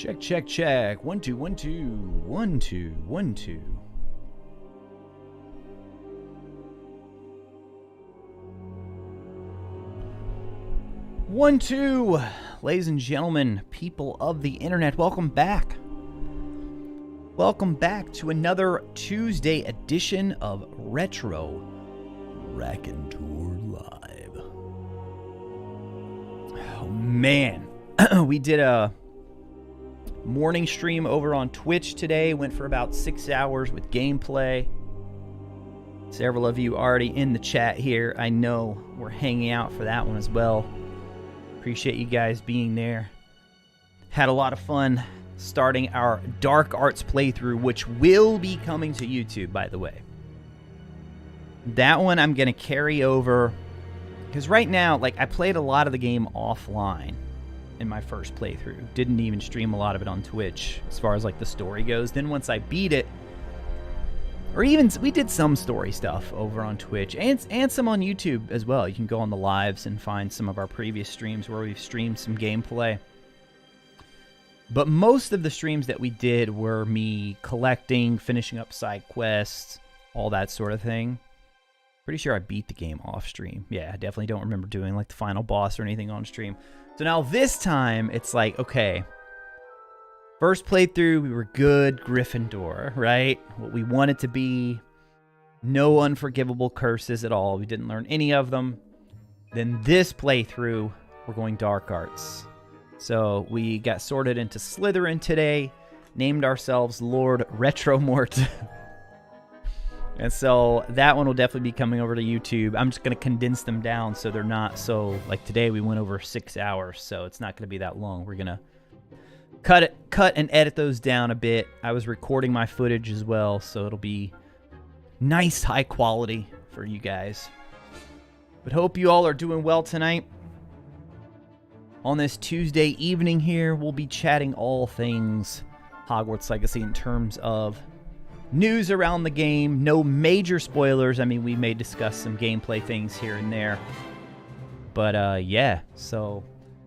Check, check, check. 1 2 1 2 1 2 1 2. One, two, ladies and gentlemen, people of the internet, welcome back. Welcome back to another Tuesday edition of RetroRaconteur Live. Oh man, we did a morning stream over on Twitch today. Went for about 6 hours with gameplay. Several of you already in the chat here. I know we're hanging out for that one as well. Appreciate you guys being there. Had a lot of fun starting our Dark Arts playthrough, which will be coming to YouTube, by the way. That one I'm going to carry over, because right now, like, I played a lot of the game offline in my first playthrough. Didn't even stream a lot of it on Twitch as far as, like, the story goes. Then once I beat it, or even, we did some story stuff over on Twitch, and some on YouTube as well. You can go on the lives and find some of our previous streams where we've streamed some gameplay. But most of the streams that we did were me collecting, finishing up side quests, all that sort of thing. Pretty sure I beat the game off stream. Yeah, I definitely don't remember doing like the final boss or anything on stream. So now this time, it's like, okay, first playthrough, we were good Gryffindor, right? What we wanted to be. No unforgivable curses at all. We didn't learn any of them. Then this playthrough, we're going Dark Arts. So we got sorted into Slytherin today. Named ourselves Lord Retromort. And so that one will definitely be coming over to YouTube. I'm just going to condense them down so they're not so... Like today we went over 6 hours, so it's not going to be that long. We're going to cut and edit those down a bit. I was recording my footage as well, so it'll be nice, high quality for you guys. But hope you all are doing well tonight. On this Tuesday evening here, we'll be chatting all things Hogwarts Legacy in terms of news around the game. No major spoilers. I mean, we may discuss some gameplay things here and there. But yeah, so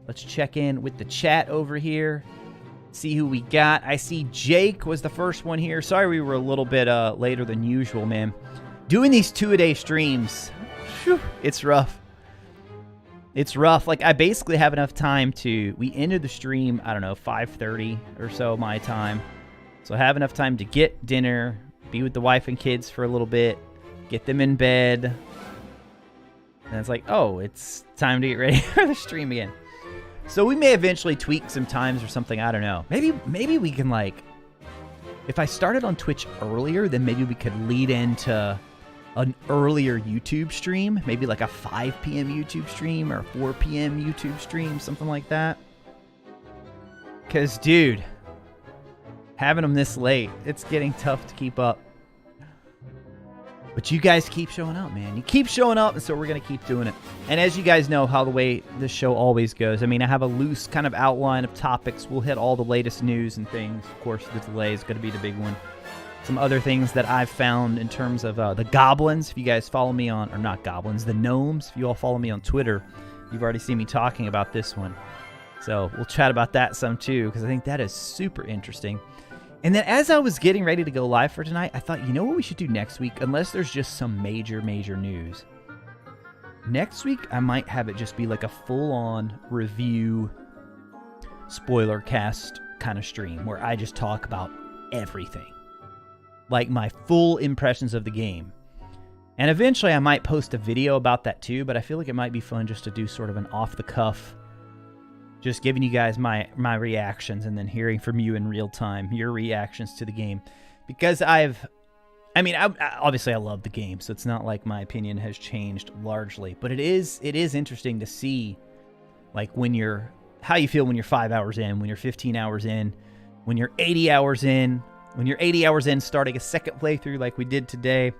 let's check in with the chat over here. See who we got. I see Jake was the first one here. Sorry we were a little bit later than usual, man. Doing these 2-a-day streams, whew, it's rough. It's rough. Like, I basically have enough time to... We ended the stream, I don't know, 5:30 or so my time. So I have enough time to get dinner, be with the wife and kids for a little bit, get them in bed. And it's like, oh, it's time to get ready for the stream again. So we may eventually tweak some times or something. I don't know. Maybe we can, like, if I started on Twitch earlier, then maybe we could lead into an earlier YouTube stream. Maybe like a 5 p.m. YouTube stream or a 4 p.m. YouTube stream, something like that. Because, dude, having them this late, it's getting tough to keep up. But you guys keep showing up, man. You keep showing up, and so we're going to keep doing it. And as you guys know how the way this show always goes, I mean, I have a loose kind of outline of topics. We'll hit all the latest news and things. Of course, the delay is going to be the big one. Some other things that I've found in terms of the goblins. If you guys follow me on, or not goblins, the gnomes. If you all follow me on Twitter, you've already seen me talking about this one. So we'll chat about that some too, because I think that is super interesting. And then as I was getting ready to go live for tonight, I thought, you know what we should do next week? Unless there's just some major news. Next week, I might have it just be like a full-on review, spoiler cast kind of stream where I just talk about everything. Like my full impressions of the game. And eventually I might post a video about that too, but I feel like it might be fun just to do sort of an off-the-cuff, just giving you guys my reactions and then hearing from you in real time, your reactions to the game. Because obviously I love the game, so it's not like my opinion has changed largely. But it is interesting to see, like, how you feel when you're 5 hours in, when you're 15 hours in, when you're 80 hours in, when you're 80 hours in starting a second playthrough like we did today.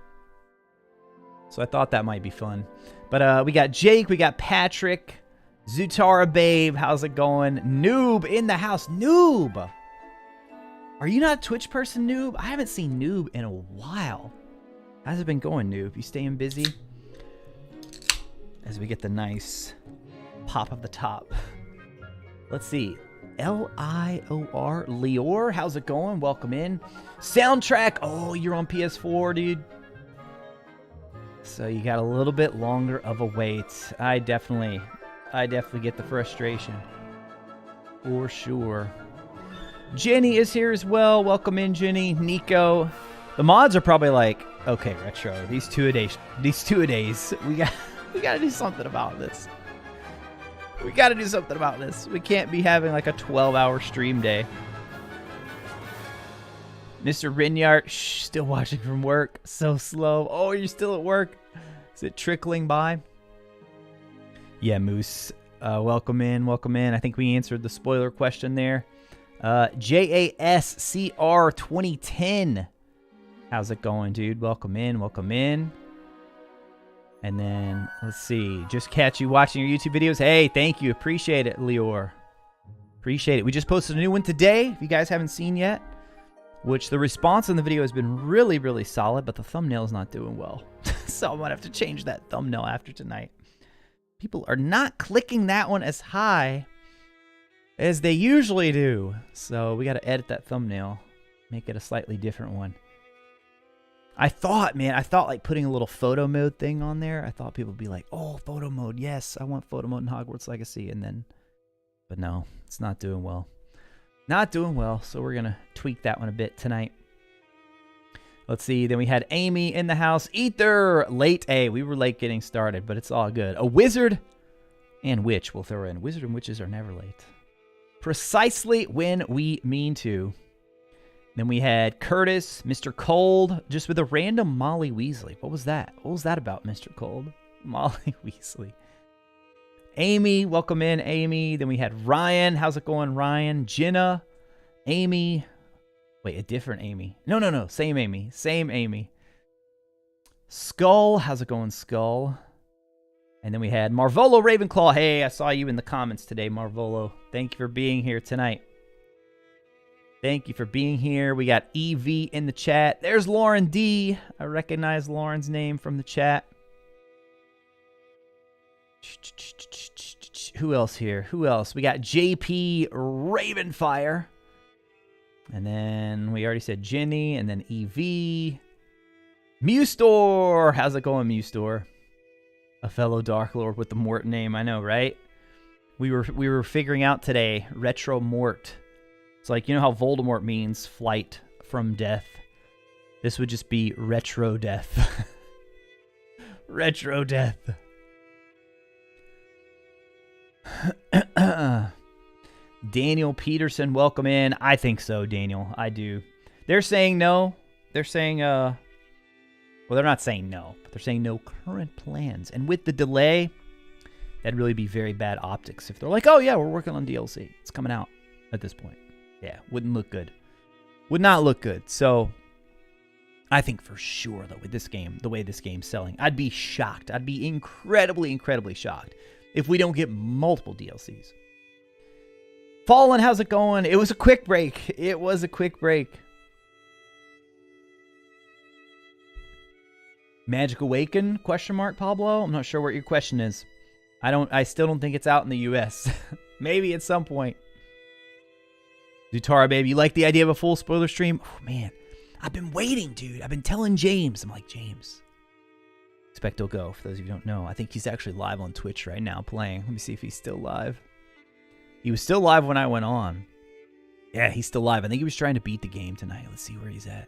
So I thought that might be fun. But we got Jake, we got Patrick, Zutara Babe, how's it going? Noob in the house. Noob! Are you not a Twitch person, Noob? I haven't seen Noob in a while. How's it been going, Noob? You staying busy? As we get the nice pop of the top. Let's see. Lior. Lior, how's it going? Welcome in. Soundtrack. Oh, you're on PS4, dude. So you got a little bit longer of a wait. I definitely get the frustration. For sure. Jenny is here as well. Welcome in, Jenny. Nico. The mods are probably like, okay, Retro, these two-a-days, we gotta do something about this. We gotta do something about this. We can't be having like a 12-hour stream day. Mr. Rinyart, still watching from work. So slow. Oh, you're still at work? Is it trickling by? Yeah, Moose. Welcome in, welcome in. I think we answered the spoiler question there. JASCR 2010. How's it going, dude? Welcome in, welcome in. And then, let's see. Just catch you watching your YouTube videos. Hey, thank you. Appreciate it, Lior. Appreciate it. We just posted a new one today, if you guys haven't seen yet. Which the response on the video has been really, really solid, but the thumbnail's not doing well. So I might have to change that thumbnail after tonight. People are not clicking that one as high as they usually do. So we got to edit that thumbnail, make it a slightly different one. I thought like putting a little photo mode thing on there. I thought people would be like, oh, photo mode. Yes, I want photo mode in Hogwarts Legacy. And then, but no, it's not doing well. Not doing well, so we're going to tweak that one a bit tonight. Let's see. Then we had Amy in the house. Ether, late A. We were late getting started, but it's all good. A wizard and witch we'll throw in. Wizard and witches are never late. Precisely when we mean to. Then we had Curtis, Mr. Cold, just with a random Molly Weasley. What was that? What was that about, Mr. Cold? Molly Weasley. Amy, welcome in, Amy. Then we had Ryan. How's it going, Ryan? Jenna, Amy. Wait, a different Amy. No. Same Amy. Same Amy. Skull. How's it going, Skull? And then we had Marvolo Ravenclaw. Hey, I saw you in the comments today, Marvolo. Thank you for being here tonight. Thank you for being here. We got EV in the chat. There's Lauren D. I recognize Lauren's name from the chat. Who else here? Who else? We got JP Ravenfire. And then we already said Jenny. And then EV. Mewstore. How's it going, Mewstore? A fellow Dark Lord with the Mort name. I know, right? We were figuring out today. Retro Mort. It's like, you know how Voldemort means flight from death? This would just be retro death. Retro death. Daniel Peterson, welcome in. I think so, Daniel. I do. They're saying no. They're saying, well, they're not saying no, but they're saying no current plans. And with the delay, that'd really be very bad optics if they're like, oh, yeah, we're working on DLC. It's coming out at this point. Yeah, wouldn't look good. Would not look good. So I think for sure, though, with this game, the way this game's selling, I'd be shocked. I'd be incredibly, incredibly shocked if we don't get multiple DLCs. Fallen, how's it going? It was a quick break. It was a quick break. Magic Awaken? Question mark, Pablo? I'm not sure what your question is. I still don't think it's out in the US. Maybe at some point. Zutara, baby, you like the idea of a full spoiler stream? Oh, man. I've been waiting, dude. I've been telling James. I'm like, James. Expecto Go, for those of you who don't know. I think he's actually live on Twitch right now playing. Let me see if he's still live. He was still live when I went on. Yeah, he's still live. I think he was trying to beat the game tonight. Let's see where he's at.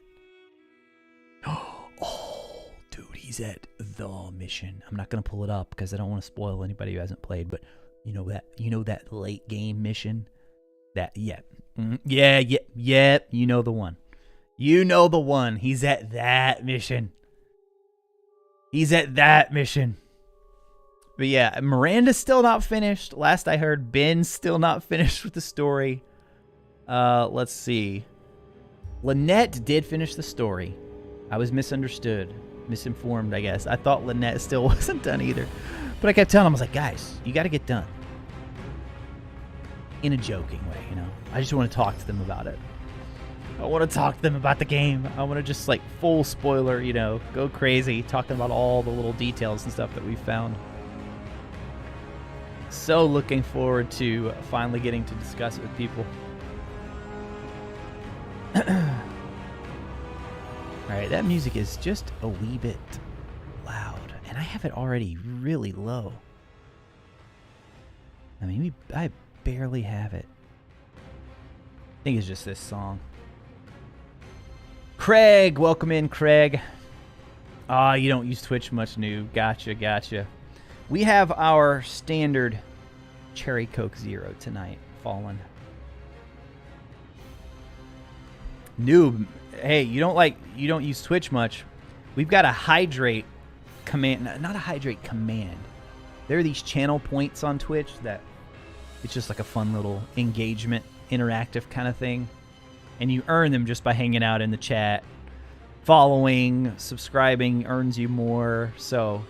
Oh, dude, he's at the mission. I'm not going to pull it up because I don't want to spoil anybody who hasn't played, but you know that late game mission? Yeah, you know the one. You know the one. He's at that mission. He's at that mission. But yeah, Miranda's still not finished. Last I heard, Ben's still not finished with the story. Let's see. Lynette did finish the story. I was misunderstood. Misinformed, I guess. I thought Lynette still wasn't done either. But I kept telling him, I was like, guys, you got to get done. In a joking way, you know. I just want to talk to them about it. I want to talk to them about the game. I want to just, like, full spoiler, you know, go crazy, talking about all the little details and stuff that we found. So looking forward to finally getting to discuss it with people. Alright, that music is just a wee bit loud. And I have it already really low. I mean, I barely have it. I think it's just this song. Craig, welcome in, Craig. Ah, you don't use Twitch much, noob. Gotcha. We have our standard Cherry Coke Zero tonight, Fallen. Noob, hey, you don't use Twitch much. We've got a hydrate command, not a hydrate command. There are these channel points on Twitch that it's just like a fun little engagement, interactive kind of thing. And you earn them just by hanging out in the chat. Following, subscribing earns you more. So,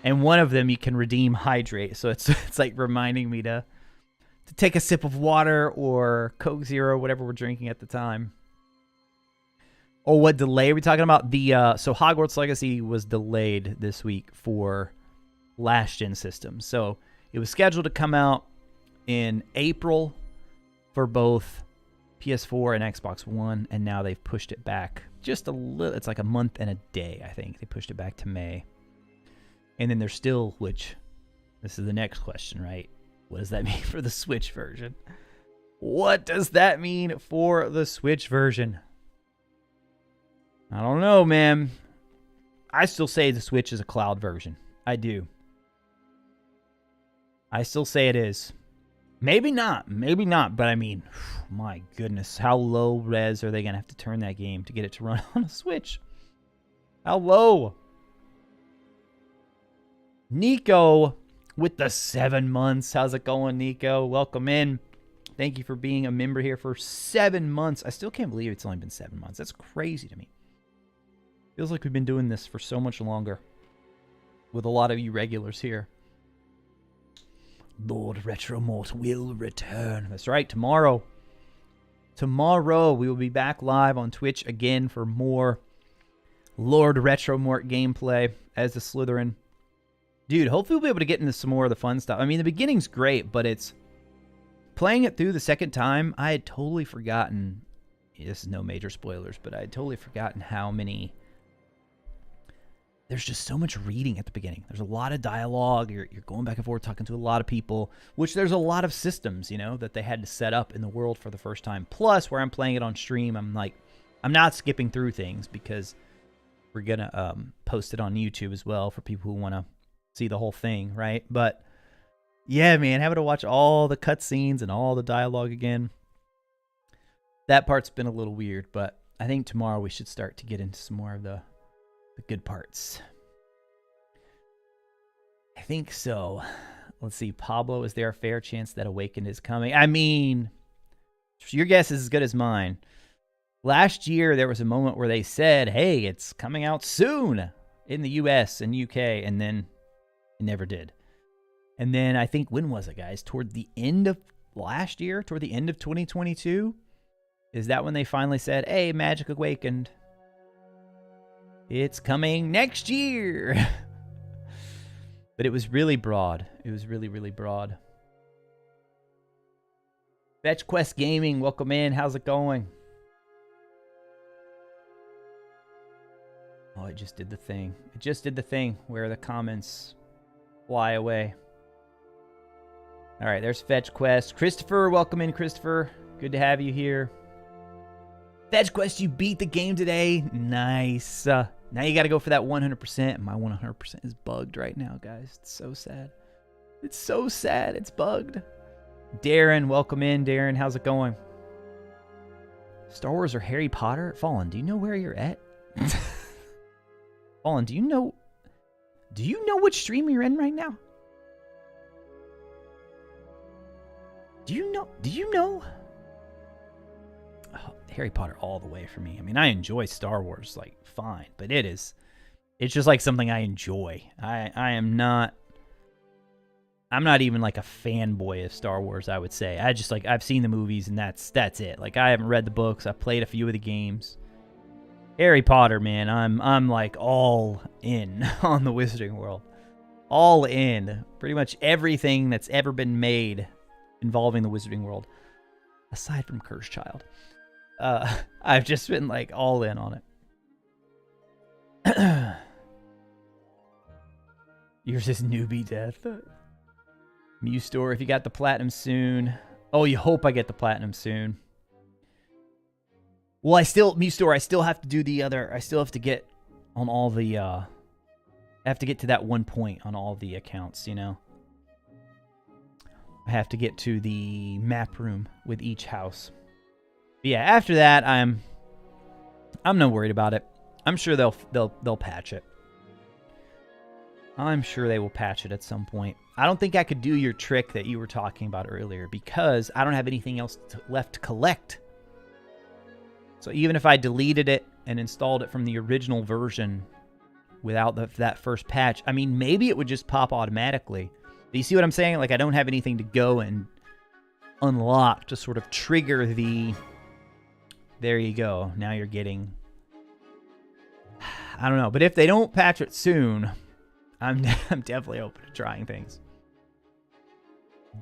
and one of them you can redeem hydrate. So it's like reminding me to take a sip of water or Coke Zero, whatever we're drinking at the time. Oh, what delay are we talking about? So Hogwarts Legacy was delayed this week for last-gen systems. So it was scheduled to come out in April for both PS4 and Xbox One, and now they've pushed it back just a little. It's like a month and a day, I think. They pushed it back to May. And then there's still, which this is the next question, right? What does that mean for the Switch version? What does that mean for the Switch version? I don't know, man. I still say the Switch is a cloud version. I do. I still say it is. Maybe not, but I mean, my goodness, how low res are they going to have to turn that game to get it to run on a Switch? How low? Nico with the 7 months. How's it going, Nico? Welcome in. Thank you for being a member here for 7 months. I still can't believe it's only been 7 months. That's crazy to me. Feels like we've been doing this for so much longer with a lot of you regulars here. Lord RetroRaconteur will return. That's right, tomorrow. Tomorrow we will be back live on Twitch again for more Lord RetroRaconteur gameplay as the Slytherin. Dude, hopefully we'll be able to get into some more of the fun stuff. I mean, the beginning's great, but it's playing it through the second time, I had totally forgotten. This is no major spoilers, but I had totally forgotten how many. There's just so much reading at the beginning. There's a lot of dialogue. You're going back and forth talking to a lot of people, which there's a lot of systems, you know, that they had to set up in the world for the first time. Plus, where I'm playing it on stream, I'm not skipping through things because we're going to post it on YouTube as well for people who want to see the whole thing, right? But yeah, man, having to watch all the cutscenes and all the dialogue again, that part's been a little weird, but I think tomorrow we should start to get into some more of the good parts. I think so. Let's see. Pablo, is there a fair chance that Awakened is coming? I mean, your guess is as good as mine. Last year, there was a moment where they said, hey, it's coming out soon in the US and UK, and then it never did. And then I think, when was it, guys? Toward the end of last year? Toward the end of 2022? Is that when they finally said, hey, Magic Awakened, it's coming next year? But it was really broad. It was really, really broad. Fetch Quest Gaming, welcome in. How's it going? Oh, it just did the thing. It just did the thing where the comments fly away. All right, there's Fetch Quest. Christopher, welcome in, Christopher. Good to have you here. Fetch Quest, you beat the game today. Nice. Now you got to go for that 100%. My 100% is bugged right now, guys. It's so sad. It's so sad. It's bugged. Darren, welcome in, Darren. How's it going? Star Wars or Harry Potter? Fallen, do you know where you're at? Fallen, do you know which stream you're in right now? Do you know? Oh, Harry Potter all the way for me. I mean, I enjoy Star Wars, like, fine, but it's just like something I enjoy. I'm not even like a fanboy of Star Wars, I would say. I've seen the movies and that's it. Like, I haven't read the books. I've played a few of the games. Harry Potter, man, I'm like all in on the Wizarding World. All in. Pretty much everything that's ever been made involving the Wizarding World. Aside from Cursed Child. I've just been like all in on it. Yours is newbie death. Mew Store, if you got the platinum soon. Oh, you hope I get the platinum soon. Well, Mew Store, I still have to do the other. I still have to get on all the, I have to get to that 1 point on all the accounts, you know. I have to get to the map room with each house. But yeah, after that, I'm not worried about it. I'm sure they'll patch it. I'm sure they will patch it at some point. I don't think I could do your trick that you were talking about earlier because I don't have anything else left to collect. So even if I deleted it and installed it from the original version without that first patch, I mean, maybe it would just pop automatically. But you see what I'm saying? Like, I don't have anything to go and unlock to sort of trigger the... There you go. Now you're getting... I don't know. But if they don't patch it soon... I'm definitely open to trying things.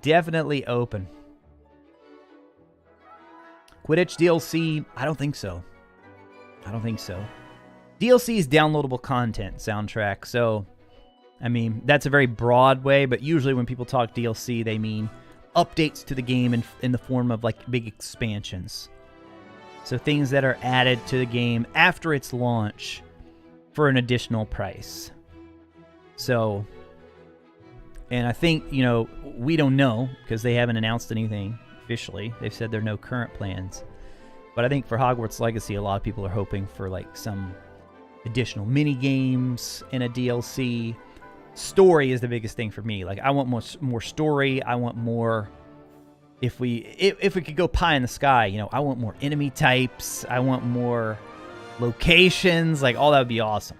Definitely open. Quidditch DLC? I don't think so. I don't think so. DLC is downloadable content soundtrack, so... I mean, that's a very broad way, but usually when people talk DLC, they mean updates to the game in the form of, like, big expansions. So things that are added to the game after its launch for an additional price. So, and I think, you know, we don't know because they haven't announced anything officially. They've said there are no current plans. But I think for Hogwarts Legacy, a lot of people are hoping for, like, some additional mini games in a DLC. Story is the biggest thing for me. Like, I want more story. I want more... If we could go pie in the sky, you know, I want more enemy types. I want more locations. Like, all that would be awesome.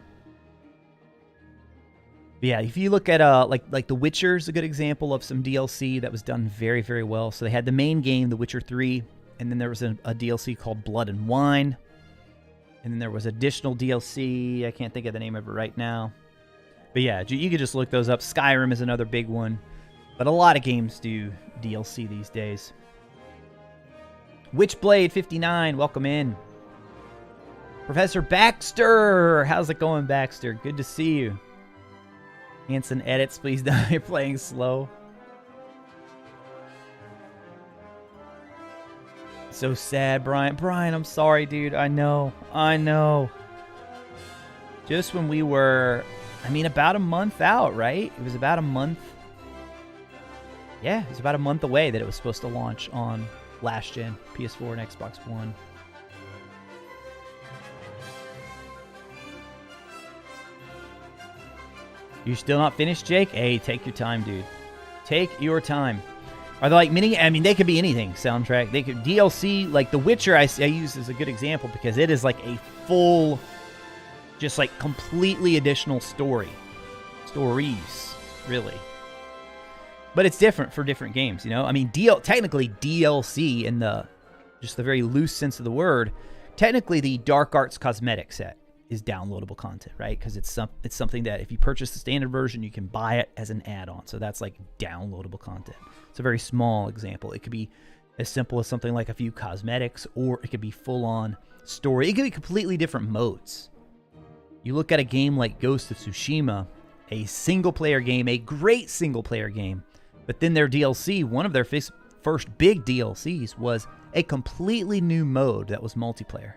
But yeah, if you look at like The Witcher is a good example of some DLC that was done very, very well. So they had the main game, The Witcher 3, and then there was a DLC called Blood and Wine. And then there was additional DLC. I can't think of the name of it right now. But yeah, you could just look those up. Skyrim is another big one. But a lot of games do DLC these days. Witchblade59, welcome in. Professor Baxter, how's it going, Baxter? Good to see you. Hanson edits, please don't. You're playing slow. So sad, Brian. Brian, I'm sorry, dude. I know. Just when we were, I mean, about a month out, right? It was about a month. Yeah, it was about a month away that it was supposed to launch on last gen, PS4 and Xbox One. You still not finished, Jake? Hey, take your time, dude. Take your time. Are they like mini? I mean, they could be anything. Soundtrack. They could DLC. Like The Witcher, I use as a good example because it is like a full, just like completely additional story. Stories, really. But it's different for different games, you know? I mean, technically DLC in the just the very loose sense of the word, technically the Dark Arts cosmetic set is downloadable content, right? Because it's something that if you purchase the standard version, you can buy it as an add-on. So that's like downloadable content. It's a very small example. It could be as simple as something like a few cosmetics, or it could be full-on story. It could be completely different modes. You look at a game like Ghost of Tsushima, a single-player game, a great single-player game, but then their DLC, one of their first big DLCs, was a completely new mode that was multiplayer.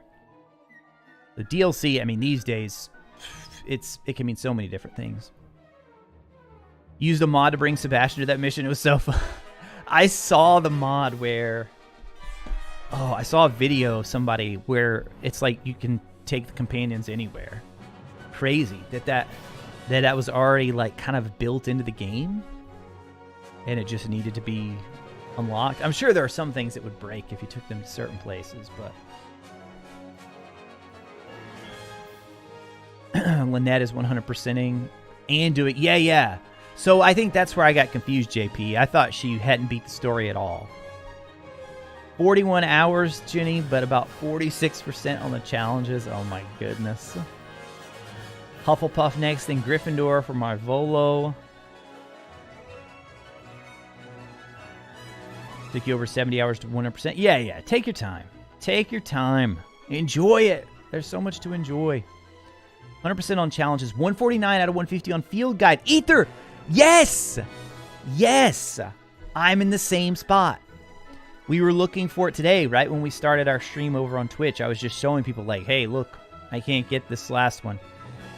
The DLC, I mean, these days, it can mean so many different things. Used a mod to bring Sebastian to that mission. It was so fun. I saw the mod where... Oh, I saw a video of somebody where it's like you can take the companions anywhere. Crazy that was already like kind of built into the game. And it just needed to be unlocked. I'm sure there are some things that would break if you took them to certain places, but... Lynette is 100%ing and doing... Yeah. So I think that's where I got confused, JP. I thought she hadn't beat the story at all. 41 hours, Jenny, but about 46% on the challenges. Oh my goodness. Hufflepuff next, then Gryffindor for Marvolo. Took you over 70 hours to 100%. Yeah. Take your time. Take your time. Enjoy it. There's so much to enjoy. 100% on challenges. 149 out of 150 on field guide. Ether! Yes! Yes! I'm in the same spot. We were looking for it today, right when we started our stream over on Twitch. I was just showing people like, hey, look, I can't get this last one.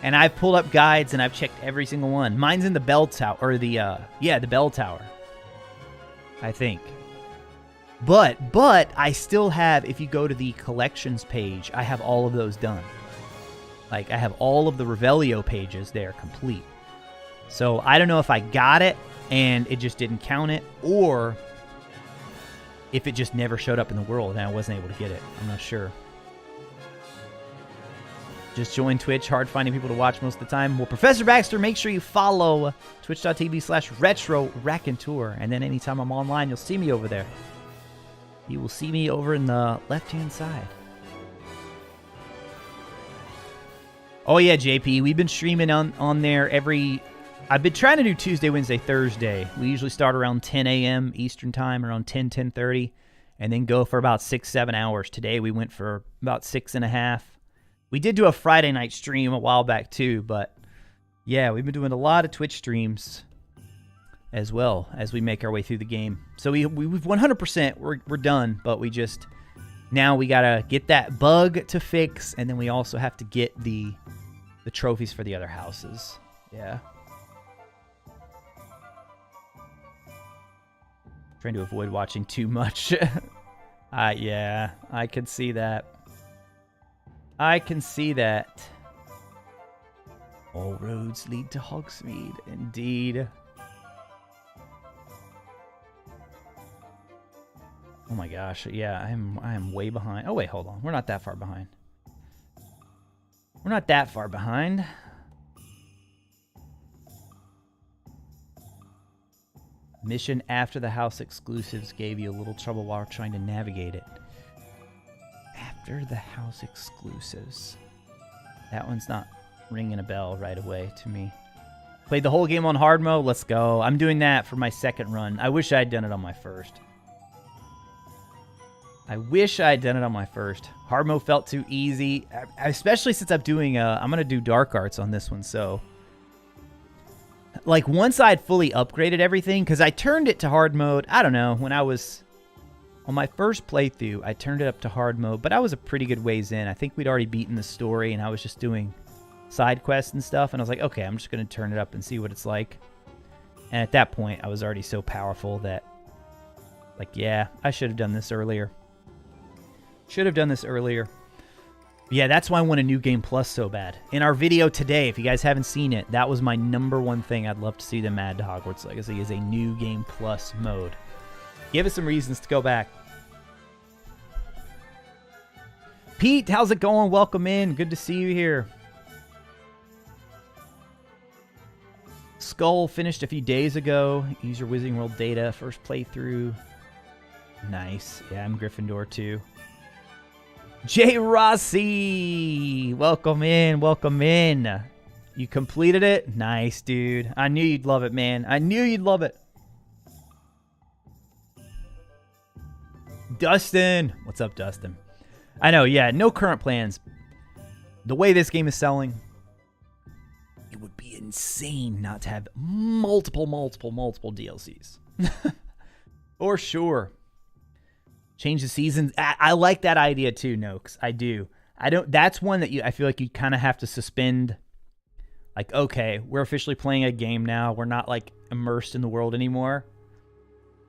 And I've pulled up guides and I've checked every single one. Mine's in the bell tower, or the bell tower, I think. But I still have, if you go to the collections page, I have all of those done. Like, I have all of the Revelio pages there complete. So I don't know if I got it and it just didn't count it, or if it just never showed up in the world and I wasn't able to get it. I'm not sure. Just join Twitch. Hard finding people to watch most of the time. Well, Professor Baxter, make sure you follow twitch.tv/RetroRaconteur. And then anytime I'm online, you'll see me over there. You will see me over in the left-hand side. Oh, yeah, JP. We've been streaming on there every... I've been trying to do Tuesday, Wednesday, Thursday. We usually start around 10 a.m. Eastern Time, around 10:30, and then go for about 6-7 hours. Today, we went for about 6.5. We did do a Friday night stream a while back, too, but yeah, we've been doing a lot of Twitch streams as well as we make our way through the game. So we've 100%, we're done, but we just, now we gotta get that bug to fix, and then we also have to get the trophies for the other houses. Yeah. Trying to avoid watching too much. Yeah, I can see that. I can see that. All roads lead to Hogsmeade, indeed. Oh my gosh, yeah, I am way behind. Oh wait, hold on. We're not that far behind. We're not that far behind. Mission after the house exclusives gave you a little trouble while trying to navigate it. After the house exclusives. That one's not ringing a bell right away to me. Played the whole game on hard mode. Let's go. I'm doing that for my second run. I wish I had done it on my first. I wish I had done it on my first. Hard mode felt too easy, especially since I'm doing I'm going to do dark arts on this one, so like once I'd fully upgraded everything, because I turned it to hard mode, I don't know, when I was on my first playthrough, I turned it up to hard mode, but I was a pretty good ways in. I think we'd already beaten the story, and I was just doing side quests and stuff, and I was like, okay, I'm just going to turn it up and see what it's like. And at that point, I was already so powerful that, like, yeah, I should have done this earlier. Should have done this earlier. Yeah, that's why I want a New Game Plus so bad. In our video today, if you guys haven't seen it, that was my #1 thing I'd love to see them add to Hogwarts Legacy is a New Game Plus mode. Give us some reasons to go back. Pete, how's it going? Welcome in. Good to see you here. Skull finished a few days ago. Use your Wizarding World data. First playthrough. Nice. Yeah, I'm Gryffindor too. Jay Rossi, welcome in, welcome in. You completed it? Nice, dude. I knew you'd love it, man. I knew you'd love it. Dustin. What's up, Dustin? I know, yeah, no current plans. The way this game is selling, it would be insane not to have multiple DLCs. For sure. Change the seasons. I like that idea too, Noakes. I do. I don't. That's one that I feel like you kind of have to suspend. Like, okay, we're officially playing a game now. We're not like immersed in the world anymore.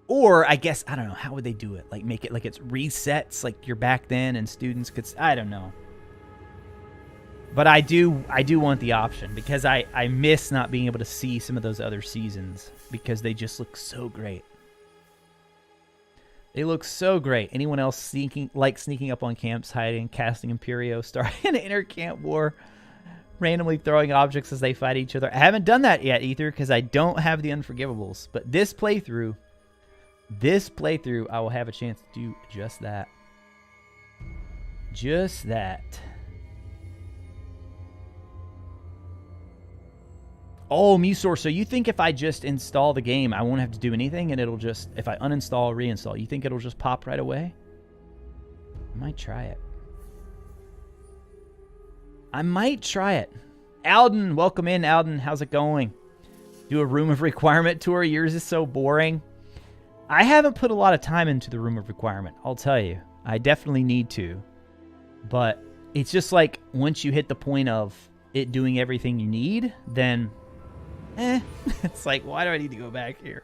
Or I guess I don't know. How would they do it? Like make it like it's resets, like you're back then, and students could. I don't know. But I do want the option because I miss not being able to see some of those other seasons because they just look so great. They look so great. Anyone else sneaking up on camps, hiding, casting Imperio, starting an inter-camp war, randomly throwing objects as they fight each other? I haven't done that yet, Ether, because I don't have the Unforgivables. But this playthrough, I will have a chance to do just that. Just that. Oh, Musor, so you think if I just install the game, I won't have to do anything, and it'll just, if I uninstall, reinstall, you think it'll just pop right away? I might try it. Alden, welcome in, Alden. How's it going? Do a Room of Requirement tour. Yours is so boring. I haven't put a lot of time into the Room of Requirement, I'll tell you. I definitely need to. But it's just like once you hit the point of it doing everything you need, then it's like, why do I need to go back here?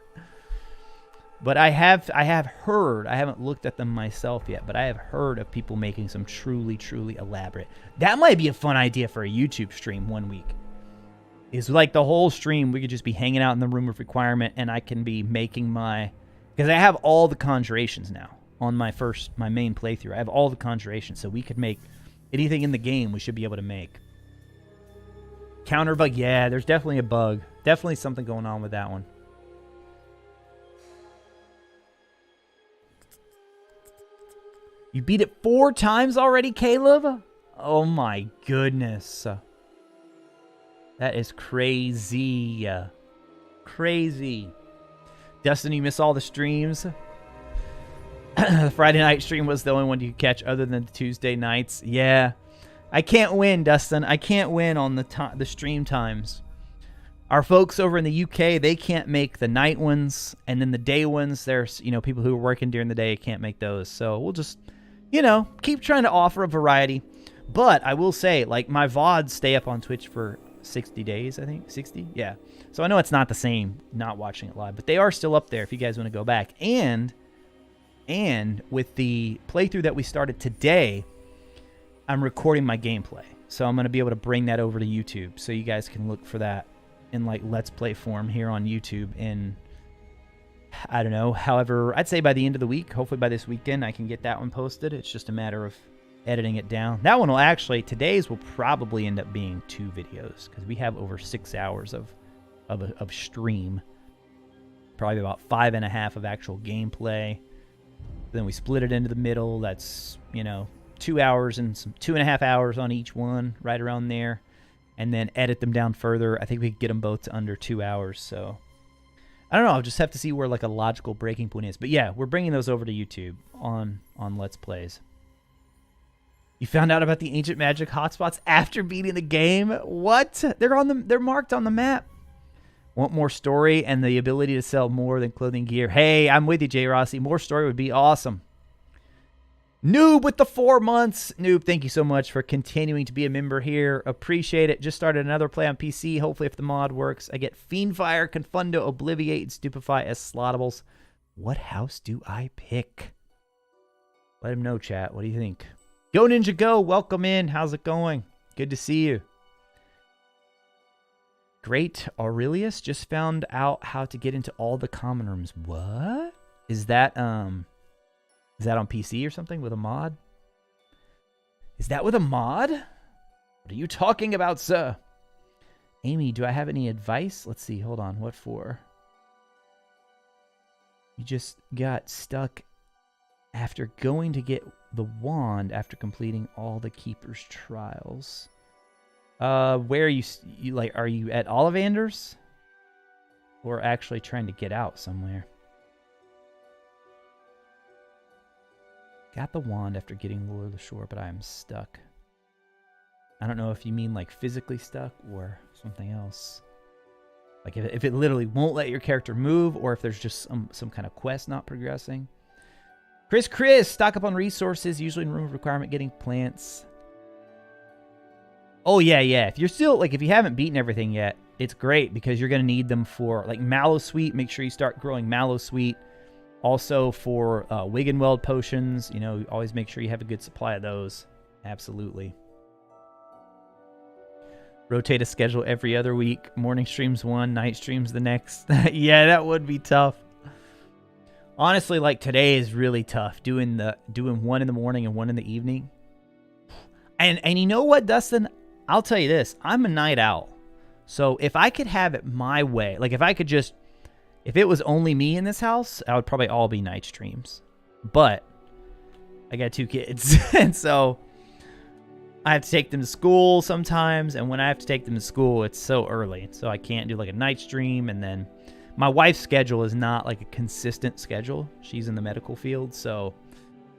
But I have heard, I haven't looked at them myself yet, but I have heard of people making some truly, truly elaborate. That might be a fun idea for a YouTube stream one week. Is like the whole stream, we could just be hanging out in the Room of Requirement, and I can be making my, because I have all the conjurations now on my main playthrough. I have all the conjurations, so we could make anything in the game we should be able to make. Counter bug, yeah, there's definitely a bug. Definitely something going on with that one. You beat it 4 times already, Caleb? Oh my goodness. That is crazy. Crazy. Dustin, you miss all the streams? The Friday night stream was the only one you could catch other than the Tuesday nights. Yeah. I can't win, Dustin. I can't win on the stream times. Our folks over in the UK, they can't make the night ones. And then the day ones, there's, people who are working during the day can't make those. So we'll just, keep trying to offer a variety. But I will say, like, my VODs stay up on Twitch for 60 days, I think. 60? Yeah. So I know it's not the same not watching it live, but they are still up there if you guys want to go back. And with the playthrough that we started today, I'm recording my gameplay. So I'm going to be able to bring that over to YouTube so you guys can look for that in, like, Let's Play form here on YouTube in, I don't know, however, I'd say by the end of the week, hopefully by this weekend, I can get that one posted. It's just a matter of editing it down. That one will actually, today's will probably end up being 2 videos because we have over 6 hours of stream. Probably about 5.5 of actual gameplay. Then we split it into the middle. That's, 2 hours and some 2.5 hours on each one, right around there. And then edit them down further. I think we could get them both to under 2 hours. So I don't know. I'll just have to see where like a logical breaking point is. But yeah, we're bringing those over to YouTube on Let's Plays. You found out about the ancient magic hotspots after beating the game? What? They're marked on the map. Want more story and the ability to sell more than clothing gear? Hey, I'm with you, J. Rossi. More story would be awesome. Noob with the 4 months. Noob, thank you so much for continuing to be a member here. Appreciate it. Just started another play on PC. Hopefully, if the mod works, I get Fiendfire, Confundo, Obliviate, and Stupefy as slottables. What house do I pick? Let him know, chat. What do you think? Go Ninja Go, welcome in. How's it going? Good to see you. Great Aurelius just found out how to get into all the common rooms. What? Is that on PC or something with a mod? Is that with a mod? What are you talking about, sir? Amy, do I have any advice? Let's see. Hold on. What for? You just got stuck after going to get the wand after completing all the Keeper's trials. Where are you like, are you at Ollivanders? Or actually trying to get out somewhere? Got the wand after getting Lord of the Shore, but I am stuck. I don't know if you mean like physically stuck or something else. Like if it literally won't let your character move, or if there's just some kind of quest not progressing. Chris, stock up on resources, usually in Room of Requirement, getting plants. Oh, yeah. If you're still, like, if you haven't beaten everything yet, it's great because you're going to need them for, like, Mallow Sweet. Make sure you start growing Mallow Sweet. Also for Wiggenweld potions. Always make sure you have a good supply of those. Absolutely. Rotate a schedule every other week. Morning streams one, night streams the next. Yeah, that would be tough. Honestly, like, today is really tough. Doing one in the morning and one in the evening. And you know what, Dustin? I'll tell you this. I'm a night owl. So if I could have it my way, like if it was only me in this house, I would probably all be night streams. But I got 2 kids. And so I have to take them to school sometimes, and when I have to take them to school, it's so early, so I can't do like a night stream. And then my wife's schedule is not like a consistent schedule. She's in the medical field, so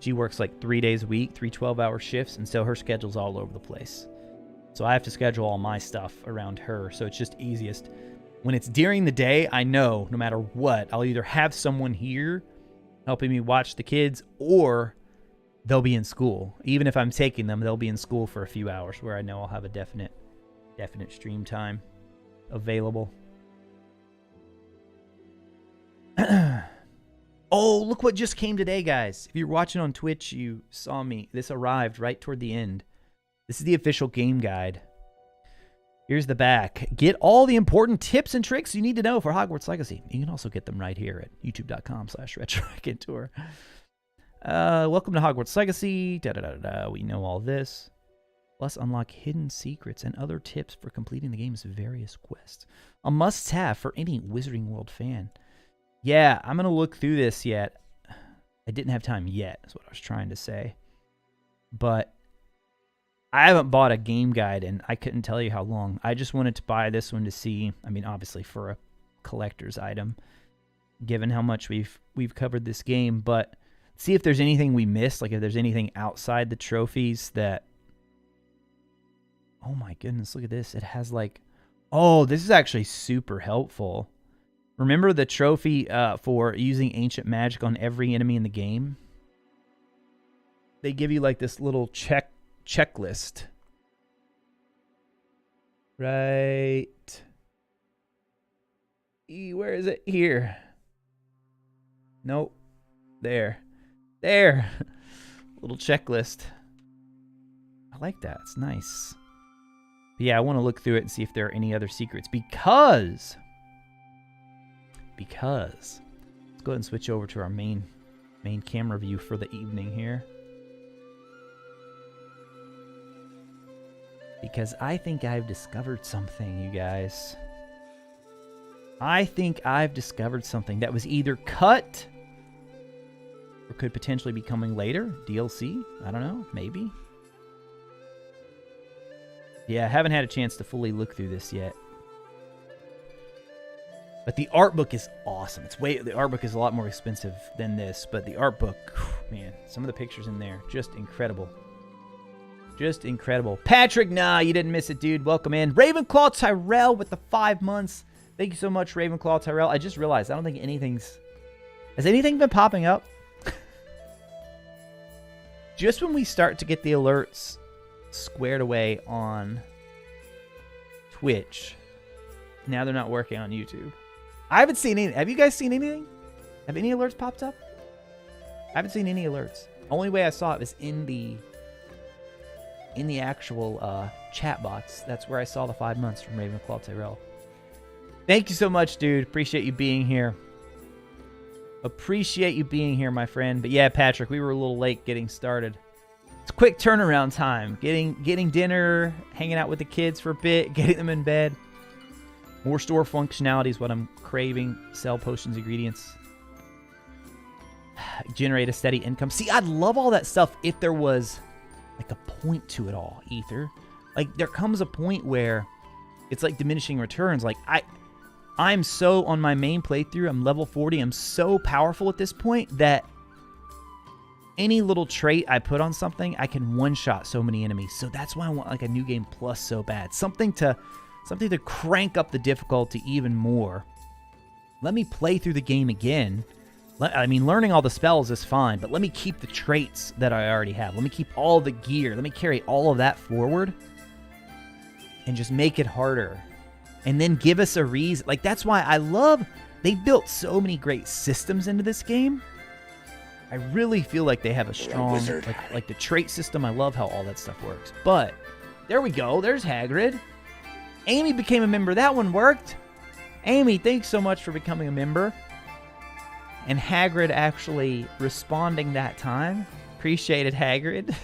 she works like 3 days a week, 3 12-hour shifts, and so her schedule's all over the place. So I have to schedule all my stuff around her, so it's just easiest. When it's during the day, I know no matter what, I'll either have someone here helping me watch the kids, or they'll be in school. Even if I'm taking them, they'll be in school for a few hours where I know I'll have a definite stream time available. Oh, look what just came today, guys. If you're watching on Twitch, you saw me. This arrived right toward the end. This is the official game guide. Here's the back. Get all the important tips and tricks you need to know for Hogwarts Legacy. You can also get them right here at youtube.com/RetroRaconteur. Welcome to Hogwarts Legacy. We know all this. Plus, unlock hidden secrets and other tips for completing the game's various quests. A must-have for any Wizarding World fan. Yeah, I'm going to look through this yet. I didn't have time yet, is what I was trying to say. But I haven't bought a game guide, and I couldn't tell you how long. I just wanted to buy this one to see, I mean, obviously for a collector's item, given how much we've covered this game, but see if there's anything we missed, like if there's anything outside the trophies that... Oh my goodness, look at this. It has like... Oh, this is actually super helpful. Remember the trophy for using ancient magic on every enemy in the game? They give you like this little checklist. Right. Where is it? Here. Nope. There. Little checklist. I like that. It's nice. But yeah, I want to look through it and see if there are any other secrets. Because let's go ahead and switch over to our main camera view for the evening here. Because I think I've discovered something, you guys. I think I've discovered something that was either cut or could potentially be coming later. DLC? I don't know. Maybe. Yeah, I haven't had a chance to fully look through this yet. But the art book is awesome. The art book is a lot more expensive than this, but the art book, man, some of the pictures in there, just incredible. Just incredible. Patrick, nah, you didn't miss it, dude. Welcome in. Ravenclaw Tyrell with the 5 months. Thank you so much, Ravenclaw Tyrell. I just realized I don't think has anything been popping up? Just when we start to get the alerts squared away on Twitch, now they're not working on YouTube. I haven't seen any. Have you guys seen anything? Have any alerts popped up? I haven't seen any alerts. Only way I saw it was in the actual chat box. That's where I saw the 5 months from Ravenclaw Tyrell. Thank you so much, dude. Appreciate you being here. Appreciate you being here, my friend. But yeah, Patrick, we were a little late getting started. It's quick turnaround time. Getting dinner, hanging out with the kids for a bit, getting them in bed. More store functionality is what I'm craving. Sell potions, ingredients. Generate a steady income. See, I'd love all that stuff if there was like a point to it all, Ether. Like, there comes a point where it's like diminishing returns. Like, I'm so on my main playthrough, I'm level 40, I'm so powerful at this point that any little trait I put on something, I can one-shot so many enemies. So that's why I want like a new game plus so bad. Something to crank up the difficulty even more. Let me play through the game again. I mean, learning all the spells is fine, but let me keep the traits that I already have. Let me keep all the gear. Let me carry all of that forward and just make it harder. And then give us a reason. Like, that's why I love... They built so many great systems into this game. I really feel like they have a strong... Like the trait system, I love how all that stuff works. But, there we go. There's Hagrid. Amy became a member. That one worked. Amy, thanks so much for becoming a member. And Hagrid actually responding that time. Appreciate it, Hagrid.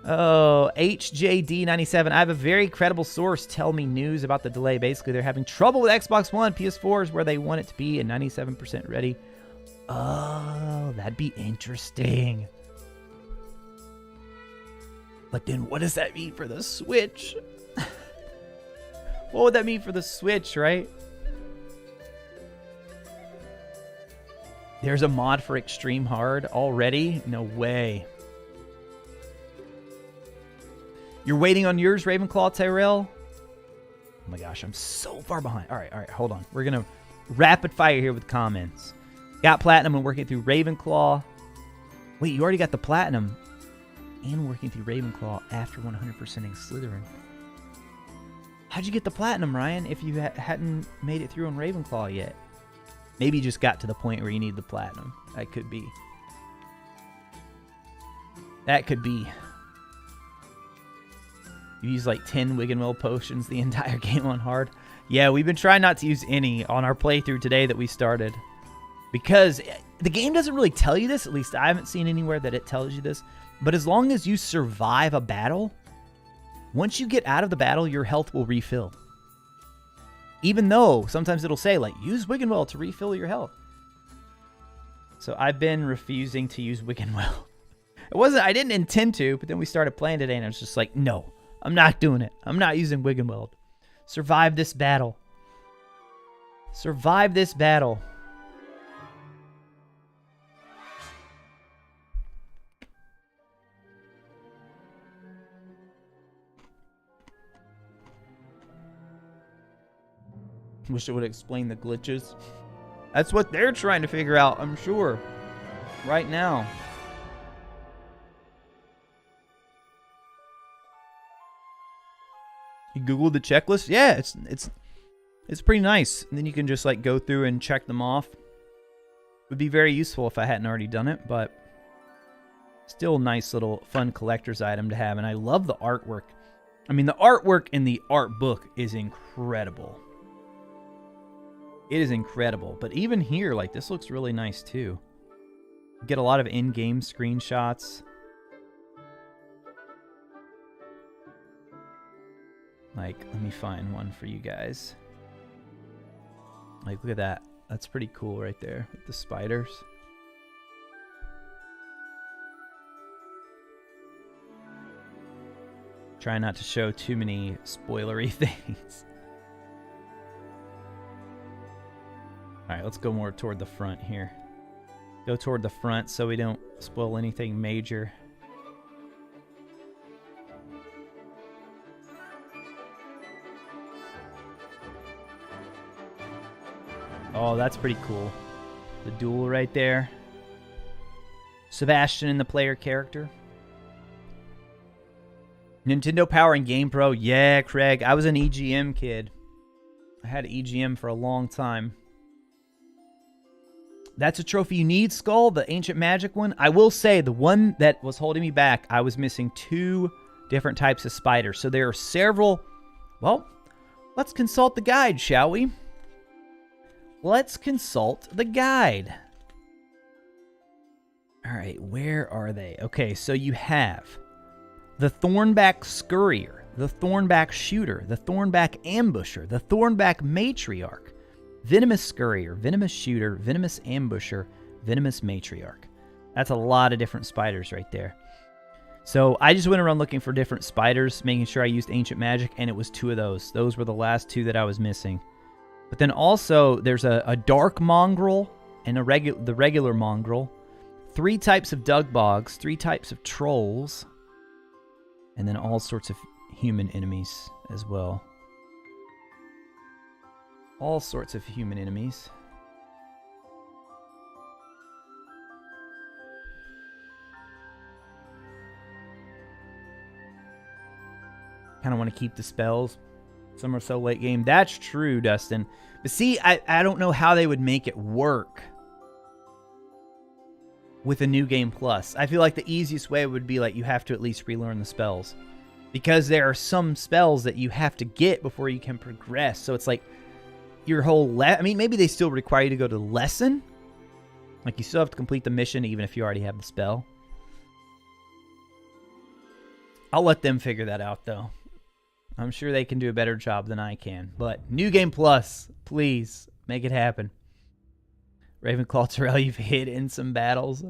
Oh, HJD97. I have a very credible source tell me news about the delay. Basically, they're having trouble with Xbox One. PS4 is where they want it to be and 97% ready. Oh, that'd be interesting. But then what does that mean for the Switch? What would that mean for the Switch, right? There's a mod for Extreme Hard already? No way. You're waiting on yours, Ravenclaw Tyrell? Oh my gosh, I'm so far behind. All right, hold on. We're going to rapid fire here with comments. Got Platinum and working through Ravenclaw. Wait, you already got the Platinum and working through Ravenclaw after 100%ing Slytherin. How'd you get the Platinum, Ryan, if you hadn't made it through on Ravenclaw yet? Maybe you just got to the point where you need the Platinum. That could be. That could be. You use like 10 Wiggenweld potions the entire game on hard. Yeah, we've been trying not to use any on our playthrough today that we started. Because the game doesn't really tell you this. At least I haven't seen anywhere that it tells you this. But as long as you survive a battle, once you get out of the battle, your health will refill. Even though sometimes it'll say, like, use Wiggenweld to refill your health. So I've been refusing to use Wiggenweld. I didn't intend to, but then we started playing today, and I was just like, no, I'm not doing it. I'm not using Wiggenweld. Survive this battle. Survive this battle. Wish it would explain the glitches. That's what they're trying to figure out, I'm sure. Right now. You Googled the checklist? Yeah, it's pretty nice. And then you can just like go through and check them off. Would be very useful if I hadn't already done it, but still a nice little fun collector's item to have. And I love the artwork. I mean, the artwork in the art book is incredible. It is incredible. But even here, like, this looks really nice, too. You get a lot of in-game screenshots. Like, let me find one for you guys. Like, look at that. That's pretty cool right there with the spiders. Try not to show too many spoilery things. Alright, let's go more toward the front here. Go toward the front so we don't spoil anything major. Oh, that's pretty cool. The duel right there. Sebastian in the player character. Nintendo Power and Game Pro. Yeah, Craig. I was an EGM kid. I had EGM for a long time. That's a trophy you need, Skull, the Ancient Magic one. I will say, the one that was holding me back, I was missing 2 different types of spiders. So there are several... Well, let's consult the guide, shall we? Let's consult the guide. All right, where are they? Okay, so you have the Thornback Scurrier, the Thornback Shooter, the Thornback Ambusher, the Thornback Matriarch, Venomous Scurrier, Venomous Shooter, Venomous Ambusher, Venomous Matriarch. That's a lot of different spiders right there. So I just went around looking for different spiders, making sure I used Ancient Magic, and it was 2 of those. Those were the last 2 that I was missing. But then also, there's a Dark Mongrel and the regular Mongrel. 3 types of Dugbogs, 3 types of Trolls, and then all sorts of human enemies as well. All sorts of human enemies. Kind of want to keep the spells. Some are so late game. That's true, Dustin. But see, I don't know how they would make it work with a New Game Plus. I feel like the easiest way would be like you have to at least relearn the spells. Because there are some spells that you have to get before you can progress. So it's like your whole... I mean, maybe they still require you to go to lesson. Like you still have to complete the mission even if you already have the spell. I'll let them figure that out, though. I'm sure they can do a better job than I can. But New Game Plus, please, make it happen. Ravenclaw Terrell, you've hit in some battles.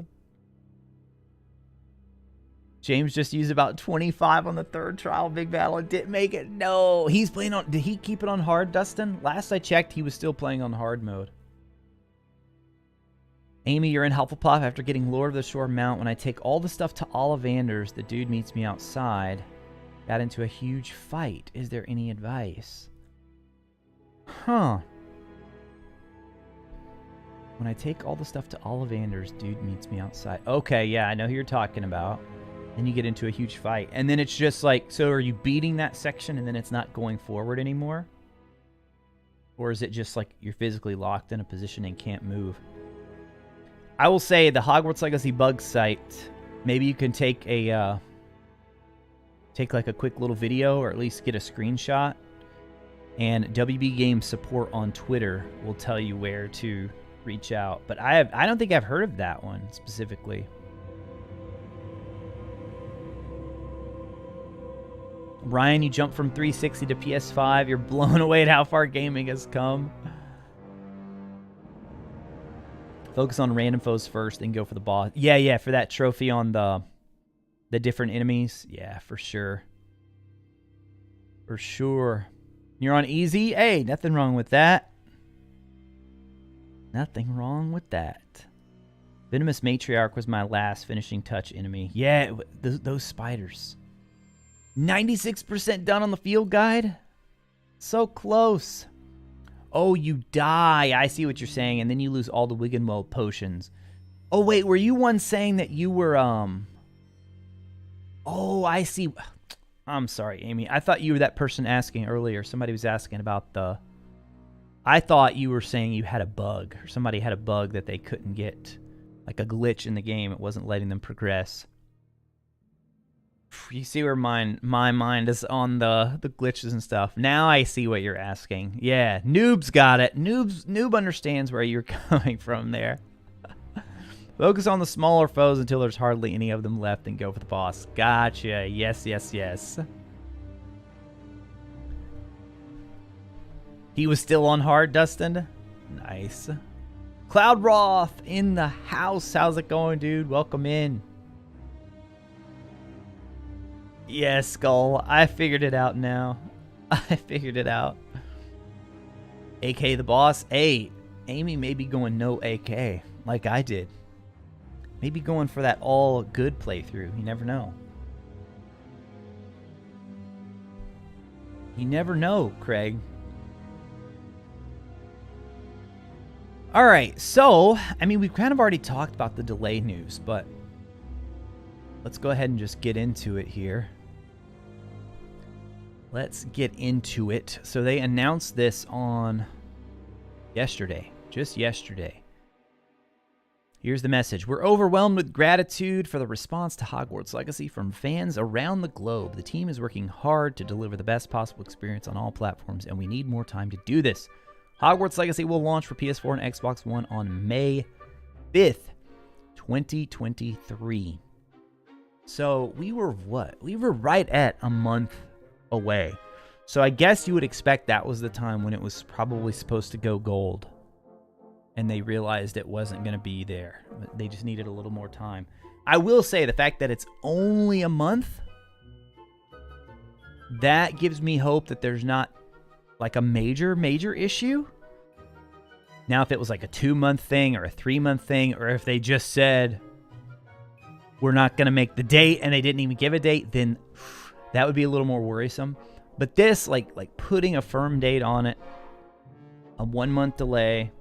James just used about 25 on the third trial big battle and didn't make it. No, he's playing on... Did he keep it on hard, Dustin? Last I checked, he was still playing on hard mode. Amy, you're in Hufflepuff after getting Lord of the Shore mount. When I take all the stuff to Ollivander's, the dude meets me outside. Got into a huge fight. Is there any advice? Huh. When I take all the stuff to Ollivander's, dude meets me outside. Okay, yeah, I know who you're talking about. Then you get into a huge fight. And then it's just like, so are you beating that section and then it's not going forward anymore? Or is it just like you're physically locked in a position and can't move? I will say the Hogwarts Legacy bug site, maybe you can take a like a quick little video or at least get a screenshot, and WB Games support on Twitter will tell you where to reach out. But I don't think I've heard of that one specifically. Ryan, you jumped from 360 to PS5. You're blown away at how far gaming has come. Focus on random foes first, then go for the boss. Yeah, for that trophy on the different enemies. Yeah, for sure. For sure. You're on easy? Hey, nothing wrong with that. Nothing wrong with that. Venomous Matriarch was my last finishing touch enemy. Yeah, those spiders. 96% done on the field guide? So close. Oh, you die. I see what you're saying. And then you lose all the Wiggenweld potions. Oh, wait. Were you one saying that you were, Oh, I see. I'm sorry, Amy. I thought you were that person asking earlier. Somebody was asking about the... I thought you were saying you had a bug. Or somebody had a bug that they couldn't get. Like a glitch in the game. It wasn't letting them progress. You see where my mind is on the glitches and stuff. Now I see what you're asking. Yeah, Noob's got it. Noob understands where you're coming from there. Focus on the smaller foes until there's hardly any of them left and go for the boss. Gotcha. Yes. He was still on hard, Dustin? Nice. Cloud Roth in the house. How's it going, dude? Welcome in. Yeah, Skull. I figured it out now. I figured it out. AK the boss. Hey, Amy may be going no AK like I did. Maybe going for that all good playthrough. You never know. You never know, Craig. All right, so, I mean, we've kind of already talked about the delay news, but let's go ahead and just get into it here. Let's get into it. So they announced this on yesterday, just yesterday. Here's the message. We're overwhelmed with gratitude for the response to Hogwarts Legacy from fans around the globe. The team is working hard to deliver the best possible experience on all platforms, and we need more time to do this. Hogwarts Legacy will launch for PS4 and Xbox One on May 5th, 2023. So we were what? We were right at a month away. So I guess you would expect that was the time when it was probably supposed to go gold. And they realized it wasn't going to be there. They just needed a little more time. I will say the fact that it's only a month, that gives me hope that there's not like a major issue. Now, if it was like a 2-month thing or a 3-month thing, or if they just said, we're not going to make the date and they didn't even give a date, then that would be a little more worrisome. But this, like putting a firm date on it, a 1-month delay,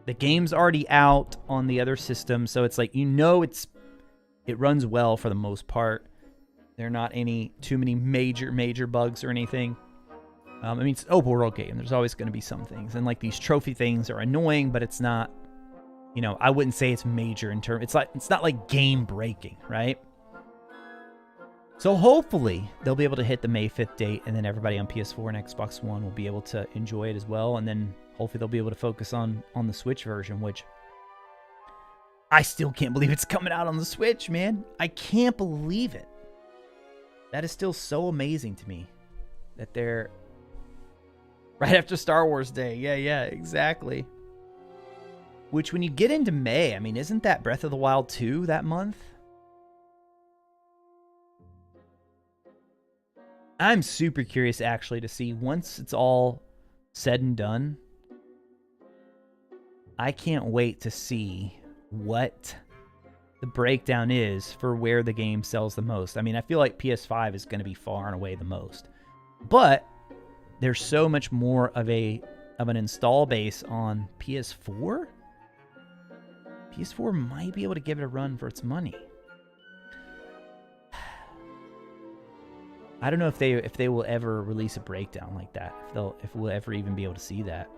the game's already out on the other system, so it's like, you know, it runs well for the most part. There are not too many major bugs or anything. I mean, it's an open world game. There's always going to be some things, and like these trophy things are annoying, but it's not, you know, I wouldn't say it's major in terms. It's not like game breaking, right? So hopefully they'll be able to hit the May 5th date, and then everybody on PS4 and Xbox One will be able to enjoy it as well. And then hopefully they'll be able to focus on the Switch version, which I still can't believe it's coming out on the Switch, man. I can't believe it. That is still so amazing to me that they're right after Star Wars Day. Yeah, exactly. Which when you get into May, I mean, isn't that Breath of the Wild 2 that month? I'm super curious actually to see once it's all said and done. I can't wait to see what the breakdown is for where the game sells the most. I mean, I feel like PS5 is going to be far and away the most. But there's so much more of an install base on PS4. PS4 might be able to give it a run for its money. I don't know if they will ever release a breakdown like that. If we'll ever even be able to see that.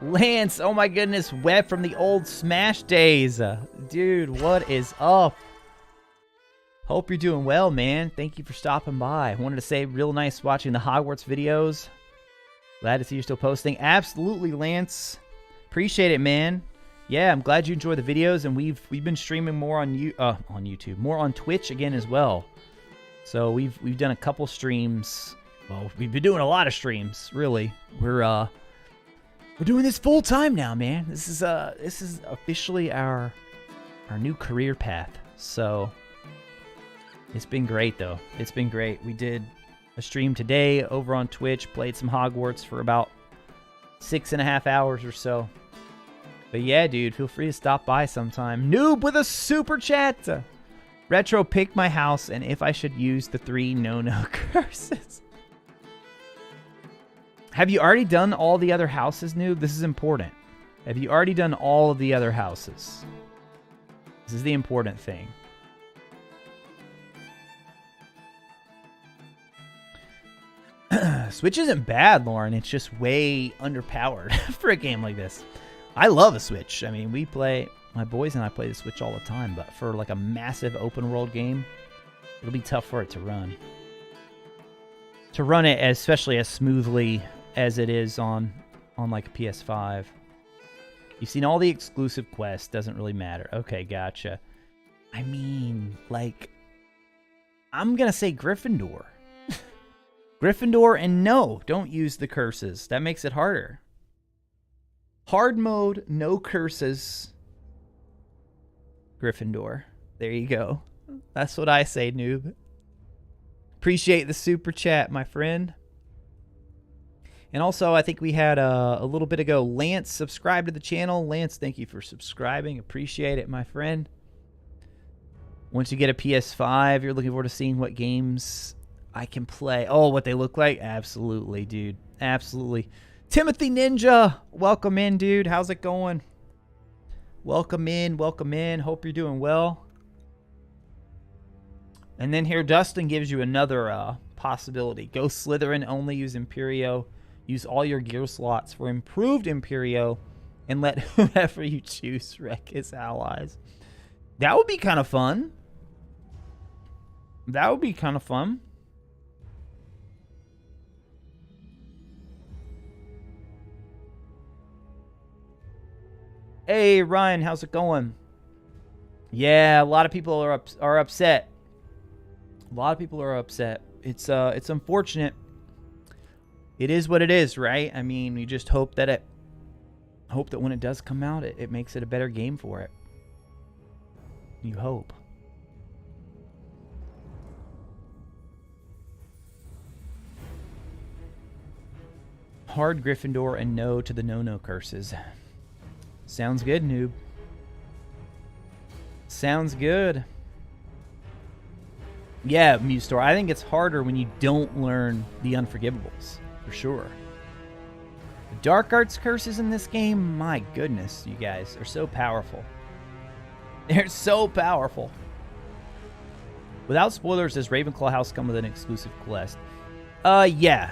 Lance, oh my goodness, Web from the old Smash days. Dude, what is up? Hope you're doing well, man. Thank you for stopping by. I wanted to say real nice watching the Hogwarts videos. Glad to see you're still posting. Absolutely, Lance. Appreciate it, man. Yeah, I'm glad you enjoy the videos, and we've been streaming more on YouTube, more on Twitch again as well. So we've done a couple streams. Well, we've been doing a lot of streams, really. We're doing this full time now, man. This is officially our new career path. So it's been great though. It's been great. We did a stream today over on Twitch, played some Hogwarts for about 6.5 hours or so. But yeah, dude, feel free to stop by sometime. Noob with a super chat. Retro picked my house and if I should use the 3 no curses. Have you already done all the other houses, Noob? This is important. Have you already done all of the other houses? This is the important thing. Switch isn't bad, Lauren. It's just way underpowered for a game like this. I love a Switch. I mean, my boys and I play the Switch all the time, but for like a massive open world game, it'll be tough for it to run. To run it especially as smoothly as it is on like a PS5. You've seen all the exclusive quests, doesn't really matter. Okay, gotcha. I mean, like, I'm gonna say Gryffindor. Gryffindor, and no, don't use the curses. That makes it harder. Hard mode, no curses. Gryffindor. There you go. That's what I say, Noob. Appreciate the super chat, my friend. And also, I think we had a little bit ago, Lance subscribed to the channel. Lance, thank you for subscribing. Appreciate it, my friend. Once you get a PS5, you're looking forward to seeing what games I can play. Oh, what they look like? Absolutely, dude. Absolutely. Timothy Ninja, welcome in, dude. How's it going? Welcome in, welcome in. Hope you're doing well. And then here, Dustin gives you another possibility. Go Slytherin, only use Imperio. Use all your gear slots for improved Imperio, and let whoever you choose wreck his allies. That would be kind of fun. That would be kind of fun. Hey, Ryan, how's it going? Yeah, a lot of people are upset. A lot of people are upset. It's unfortunate. It is what it is, right? I mean, we just hope that when it does come out, it makes it a better game for it. You hope. Hard Gryffindor and no to the no curses. Sounds good, Noob. Sounds good. Yeah, Mewstore. I think it's harder when you don't learn the Unforgivables, for sure. The Dark Arts curses in this game, my goodness, you guys, are so powerful. They're so powerful. Without spoilers, does Ravenclaw House come with an exclusive quest? Yeah.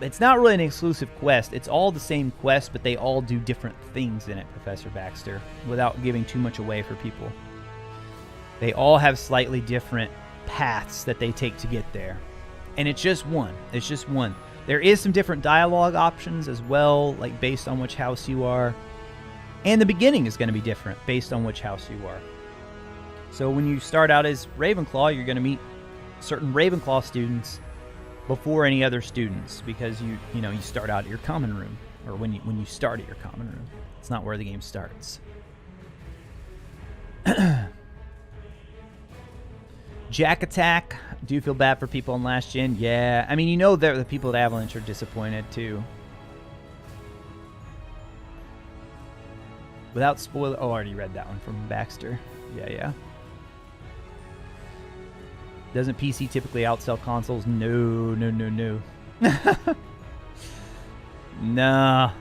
It's not really an exclusive quest. It's all the same quest, but they all do different things in it, Professor Baxter, without giving too much away for people. They all have slightly different paths that they take to get there. And it's just one. It's just one. There is some different dialogue options as well, like based on which house you are. And the beginning is going to be different based on which house you are. So when you start out as Ravenclaw, you're going to meet certain Ravenclaw students before any other students, because you start out at your common room, or when you start at your common room. It's not where the game Jack Attack. Do feel bad for people on last gen. Yeah, I mean, you know, the people at Avalanche are disappointed too. Without spoiler. Oh, I already read that one from Baxter. Yeah. Doesn't PC typically outsell consoles? No. Nah.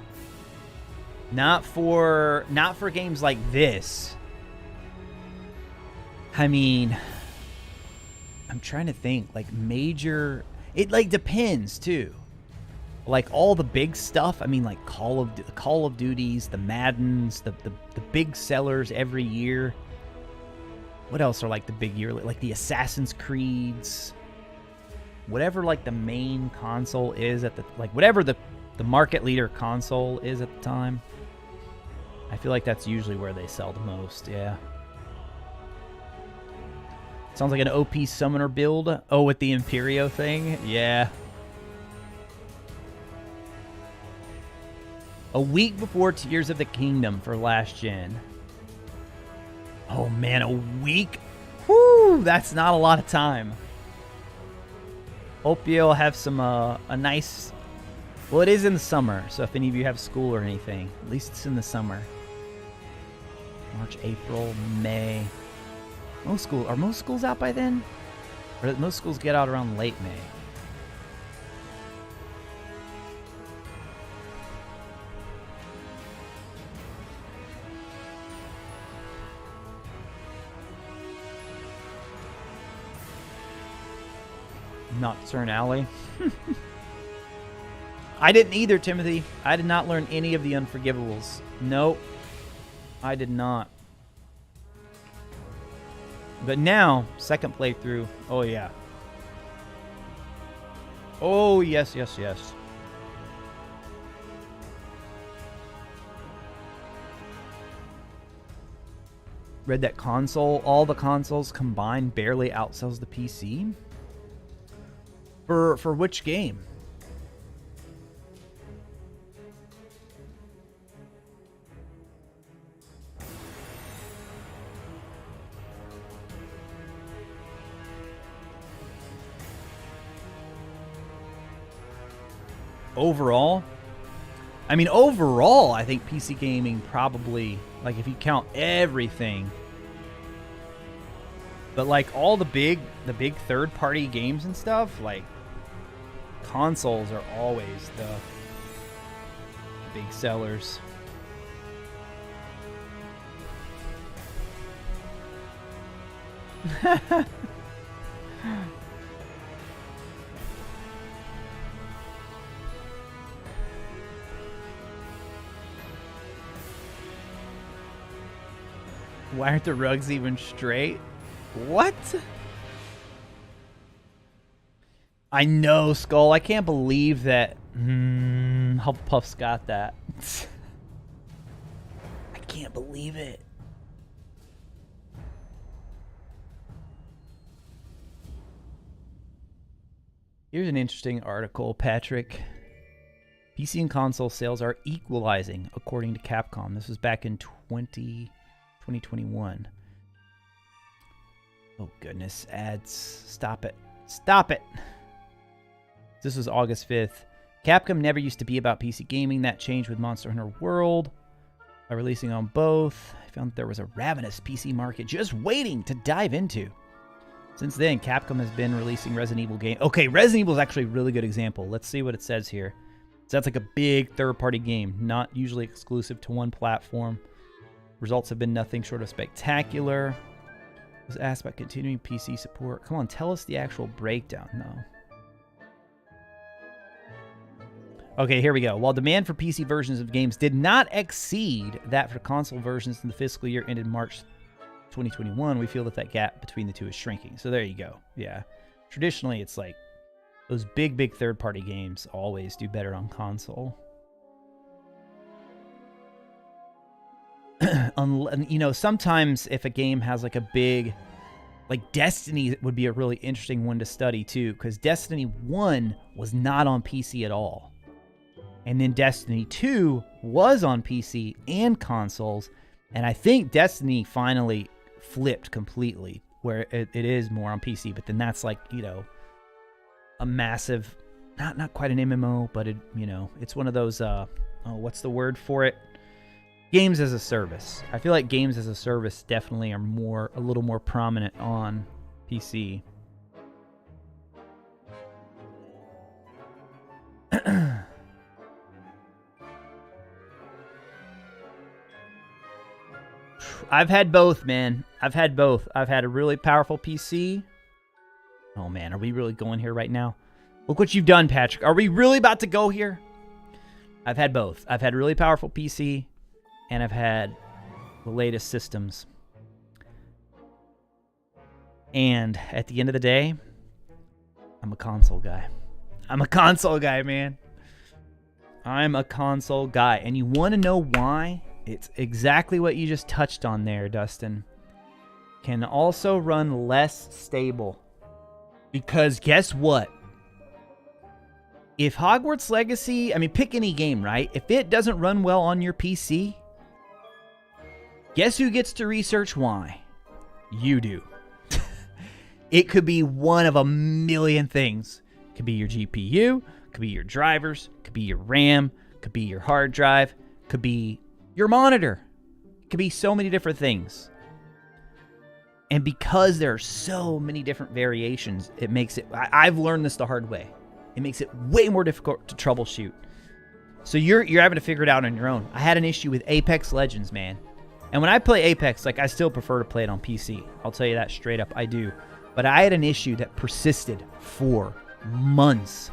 Not for games like this. I mean, I'm trying to think, like major, it like depends too. Like all the big stuff, I mean, like Call of Duties, the Maddens, the big sellers every year. What else are like the big year? Like the Assassin's Creeds. Whatever like the main console is at the, like whatever the market leader console is at the time. I feel like that's usually where they sell the most, yeah. Sounds like an OP summoner build. Oh, with the Imperio thing? Yeah. A week before Tears of the Kingdom for last gen. Oh man, a week? Whoo, that's not a lot of time. Hope you'll have some, a nice... Well, it is in the summer, so if any of you have school or anything, at least it's in the summer. March, April, May. Are most schools out by then? Or do most schools get out around late May? Nocturne Alley. I didn't either, Timothy. I did not learn any of the Unforgivables. Nope. I did not. But now, second playthrough. Oh, yeah. Oh, yes. Read that all the consoles combined barely outsells the PC? For which game? Overall? I mean, overall, I think PC gaming probably, like, if you count everything. But, like, all the big third-party games and stuff, like, consoles are always the big sellers. Why aren't the rugs even straight? What? I know, Skull. I can't believe that Hufflepuff's got that. I can't believe it. Here's an interesting article, Patrick. PC and console sales are equalizing, according to Capcom. This was back in 2021. Oh, goodness. Ads. Stop it. Stop it. This was August 5th. Capcom never used to be about PC gaming. That changed with Monster Hunter World. By releasing on both, I found that there was a ravenous PC market just waiting to dive into. Since then, Capcom has been releasing Resident Evil games. Okay, Resident Evil is actually a really good example. Let's see what it says here. So that's like a big third-party game, not usually exclusive to one platform. Results have been nothing short of spectacular. Was asked about continuing PC support. Come on, tell us the actual breakdown. No. Okay, here we go. While demand for PC versions of games did not exceed that for console versions in the fiscal year ended March 2021, we feel that gap between the two is shrinking. So there you go. Yeah. Traditionally, it's like those big third-party games always do better on console. You know, sometimes if a game has like a big, like Destiny would be a really interesting one to study too, because Destiny 1 was not on PC at all. And then Destiny 2 was on PC and consoles, and I think Destiny finally flipped completely where it is more on PC, but then that's like, you know, a massive, not quite an MMO, but it, you know, it's one of those, what's the word for it? Games as a service. I feel like games as a service definitely are a little more prominent on PC. I've had both, man. I've had both. I've had a really powerful PC. Oh, man. Are we really going here right now? Look what you've done, Patrick. Are we really about to go here? I've had both. I've had a really powerful PC, and I've had the latest systems. And at the end of the day, I'm a console guy. I'm a console guy, man. I'm a console guy. And you want to know why? It's exactly what you just touched on there, Dustin. Can also run less stable. Because guess what? If Hogwarts Legacy, I mean, pick any game, right? If it doesn't run well on your PC, guess who gets to research why? You do. It could be one of a million things. It could be your GPU, could be your drivers, could be your RAM, could be your hard drive, could be your monitor. It could be so many different things. And because there are so many different variations, it makes it, I've learned this the hard way. It makes it way more difficult to troubleshoot. So you're having to figure it out on your own. I had an issue with Apex Legends, man. And when I play Apex, like, I still prefer to play it on PC. I'll tell you that straight up, I do. But I had an issue that persisted for months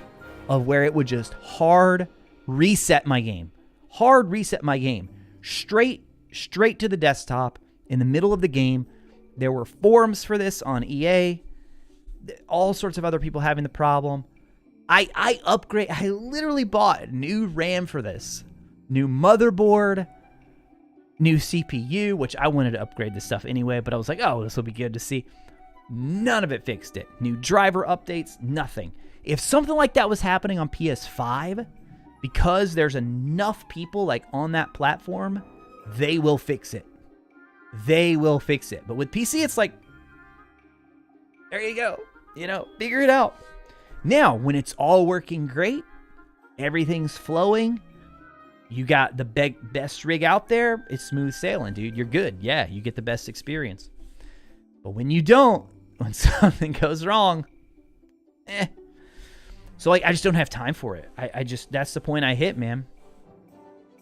of where it would just hard reset my game. Hard reset my game. Straight to the desktop in the middle of the game. There were forums for this on EA. All sorts of other people having the problem. I literally bought new RAM for this. New motherboard. New CPU, which I wanted to upgrade this stuff anyway, but I was like, oh, this will be good to see. None of it fixed it. New driver updates, nothing. If something like that was happening on PS5, because there's enough people like on that platform, they will fix it. They will fix it. But with PC, it's like, there you go. You know, figure it out. Now, when it's all working great, everything's flowing, you got the best rig out there, it's smooth sailing, dude. You're good. Yeah, you get the best experience. But when you don't, when something goes wrong, So, like, I just don't have time for it. I just, that's the point I hit, man.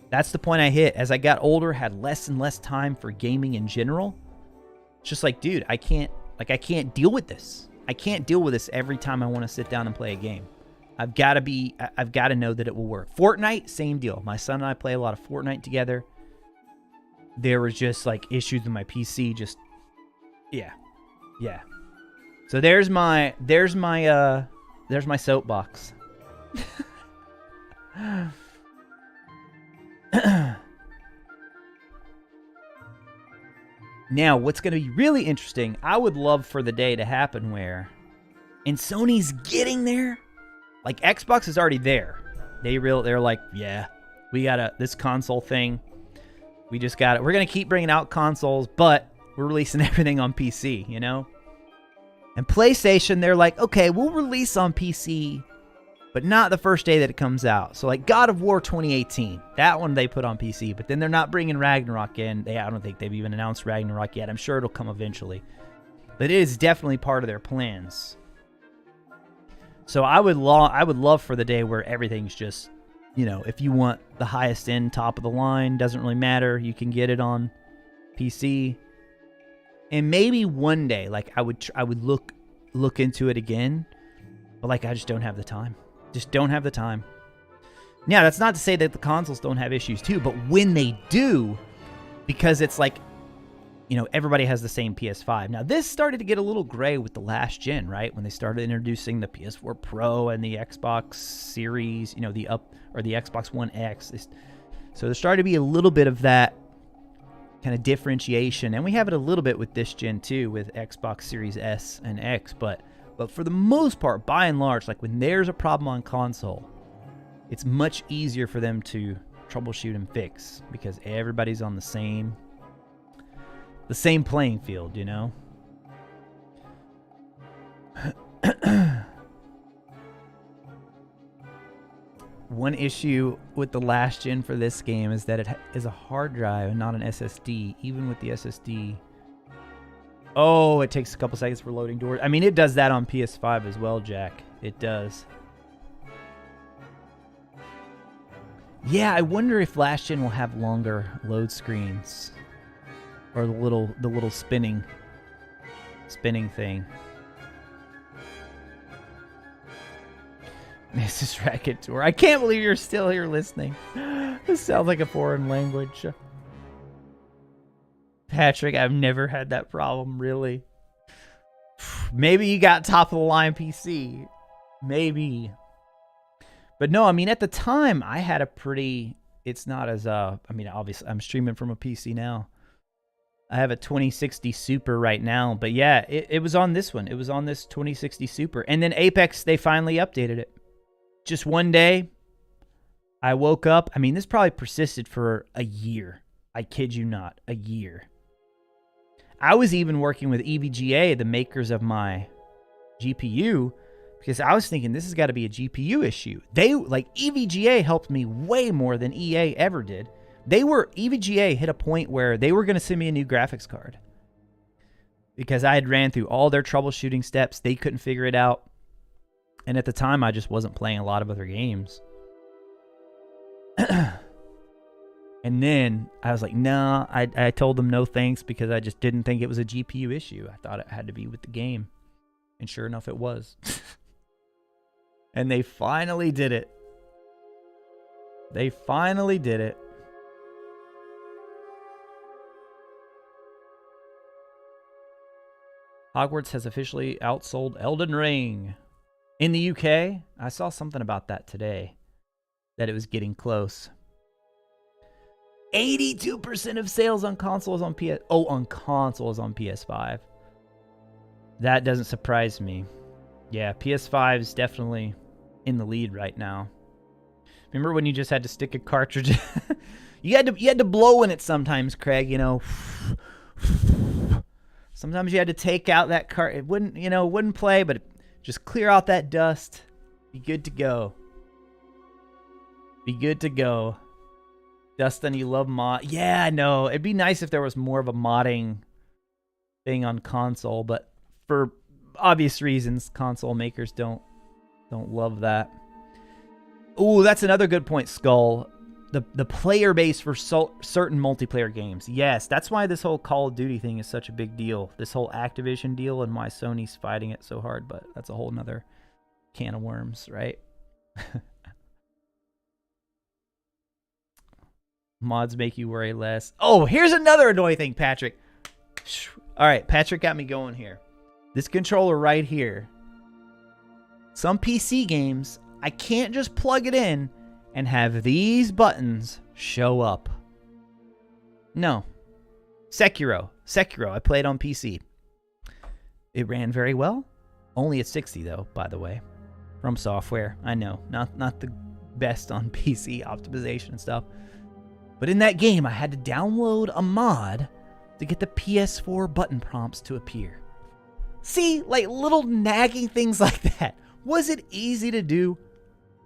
That's the point I hit. As I got older, had less and less time for gaming in general. It's just like, dude, I can't deal with this. I can't deal with this every time I want to sit down and play a game. I've got to know that it will work. Fortnite, same deal. My son and I play a lot of Fortnite together. There was just, like, issues with my PC. Just, yeah. So there's my soapbox. Now, what's going to be really interesting, I would love for the day to happen where, and Sony's getting there, like, Xbox is already there. They're like, yeah, we got this console thing. We just got it. We're going to keep bringing out consoles, but we're releasing everything on PC, you know? And PlayStation, they're like, okay, we'll release on PC, but not the first day that it comes out. So, like, God of War 2018, that one they put on PC, but then they're not bringing Ragnarok in. I don't think they've even announced Ragnarok yet. I'm sure it'll come eventually. But it is definitely part of their plans. So I would love for the day where everything's just, you know, if you want the highest end, top of the line, doesn't really matter. You can get it on PC. And maybe one day, like, I would look into it again, but, like, I just don't have the time. Just don't have the time. Now, that's not to say that the consoles don't have issues too, but when they do, because it's like, you know, everybody has the same PS5. Now, this started to get a little gray with the last gen, right? When they started introducing the PS4 Pro and the Xbox Series, you know, the Xbox One X. So there started to be a little bit of that kind of differentiation, and we have it a little bit with this gen too, with Xbox Series S and X, but for the most part, by and large, like, when there's a problem on console, it's much easier for them to troubleshoot and fix because everybody's on the same playing field, you know? one issue with the last gen for this game is that it is a hard drive and not an SSD. Even with the SSD, oh, it takes a couple seconds for loading doors. I mean, it does that on PS5 as well, Jack. It does. Yeah, I wonder if last gen will have longer load screens, or the little spinning thing. Mrs. RACONTEUR, I can't believe you're still here listening. This sounds like a foreign language. Patrick, I've never had that problem, really. Maybe you got top of the line PC. Maybe. But no, I mean, at the time, I had a pretty... It's not as... I mean, obviously, I'm streaming from a PC now. I have a 2060 Super right now. But yeah, it was on this one. It was on this 2060 Super. And then Apex, they finally updated it. Just one day, I woke up. I mean, this probably persisted for a year. I kid you not, a year. I was even working with EVGA, the makers of my GPU, because I was thinking this has got to be a GPU issue. They, like, EVGA helped me way more than EA ever did. EVGA hit a point where they were going to send me a new graphics card because I had ran through all their troubleshooting steps. They couldn't figure it out. And at the time, I just wasn't playing a lot of other games. And then I was like, nah, I told them no thanks because I just didn't think it was a GPU issue. I thought it had to be with the game. And sure enough, it was. And they finally did it. They finally did it. Hogwarts has officially outsold Elden Ring. In the UK, I saw something about that today, that it was getting close. 82% of sales on consoles on on consoles on PS5. That doesn't surprise me. Yeah, PS5 is definitely in the lead right now. Remember when you just had to stick a cartridge? you had to blow in it sometimes, Craig, you know. Sometimes you had to take out that cart. It wouldn't play, but just clear out that dust. Be good to go. Be good to go. Dustin, you love mod. Yeah, I know. It'd be nice if there was more of a modding thing on console, but for obvious reasons, console makers don't love that. Ooh, that's another good point, Skull. The player base for certain multiplayer games. Yes, that's why this whole Call of Duty thing is such a big deal. This whole Activision deal and why Sony's fighting it so hard, but that's a whole nother can of worms, right? Mods make you worry less. Oh, here's another annoying thing, Patrick. All right, Patrick got me going here. This controller right here. Some PC games, I can't just plug it in and have these buttons show up. No. Sekiro, I played on PC. It ran very well. Only at 60 though, by the way. From software, I know. Not the best on PC optimization and stuff. But in that game, I had to download a mod to get the PS4 button prompts to appear. See, like little nagging things like that. Was it easy to do?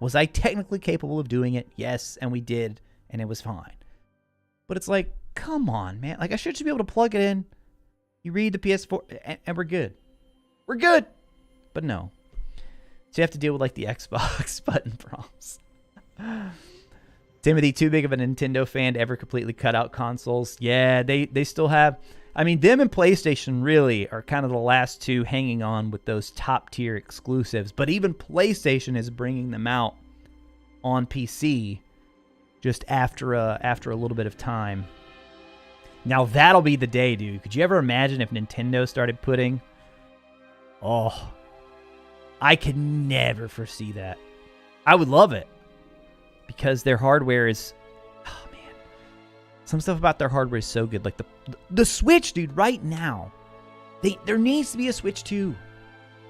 Was I technically capable of doing it? Yes, and we did, and it was fine. But it's like, come on, man. Like, I should just be able to plug it in. You read the PS4, and we're good. We're good. But no. So you have to deal with, like, the Xbox button prompts. Timothy, too big of a Nintendo fan to ever completely cut out consoles. Yeah, they still have... I mean, them and PlayStation really are kind of the last two hanging on with those top-tier exclusives. But even PlayStation is bringing them out on PC just after a little bit of time. Now, that'll be the day, dude. Could you ever imagine if Nintendo started putting... Oh, I could never foresee that. I would love it. Because their hardware is... Oh, man. Some stuff about their hardware is so good. Like the Switch, dude, right now. There needs to be a Switch 2.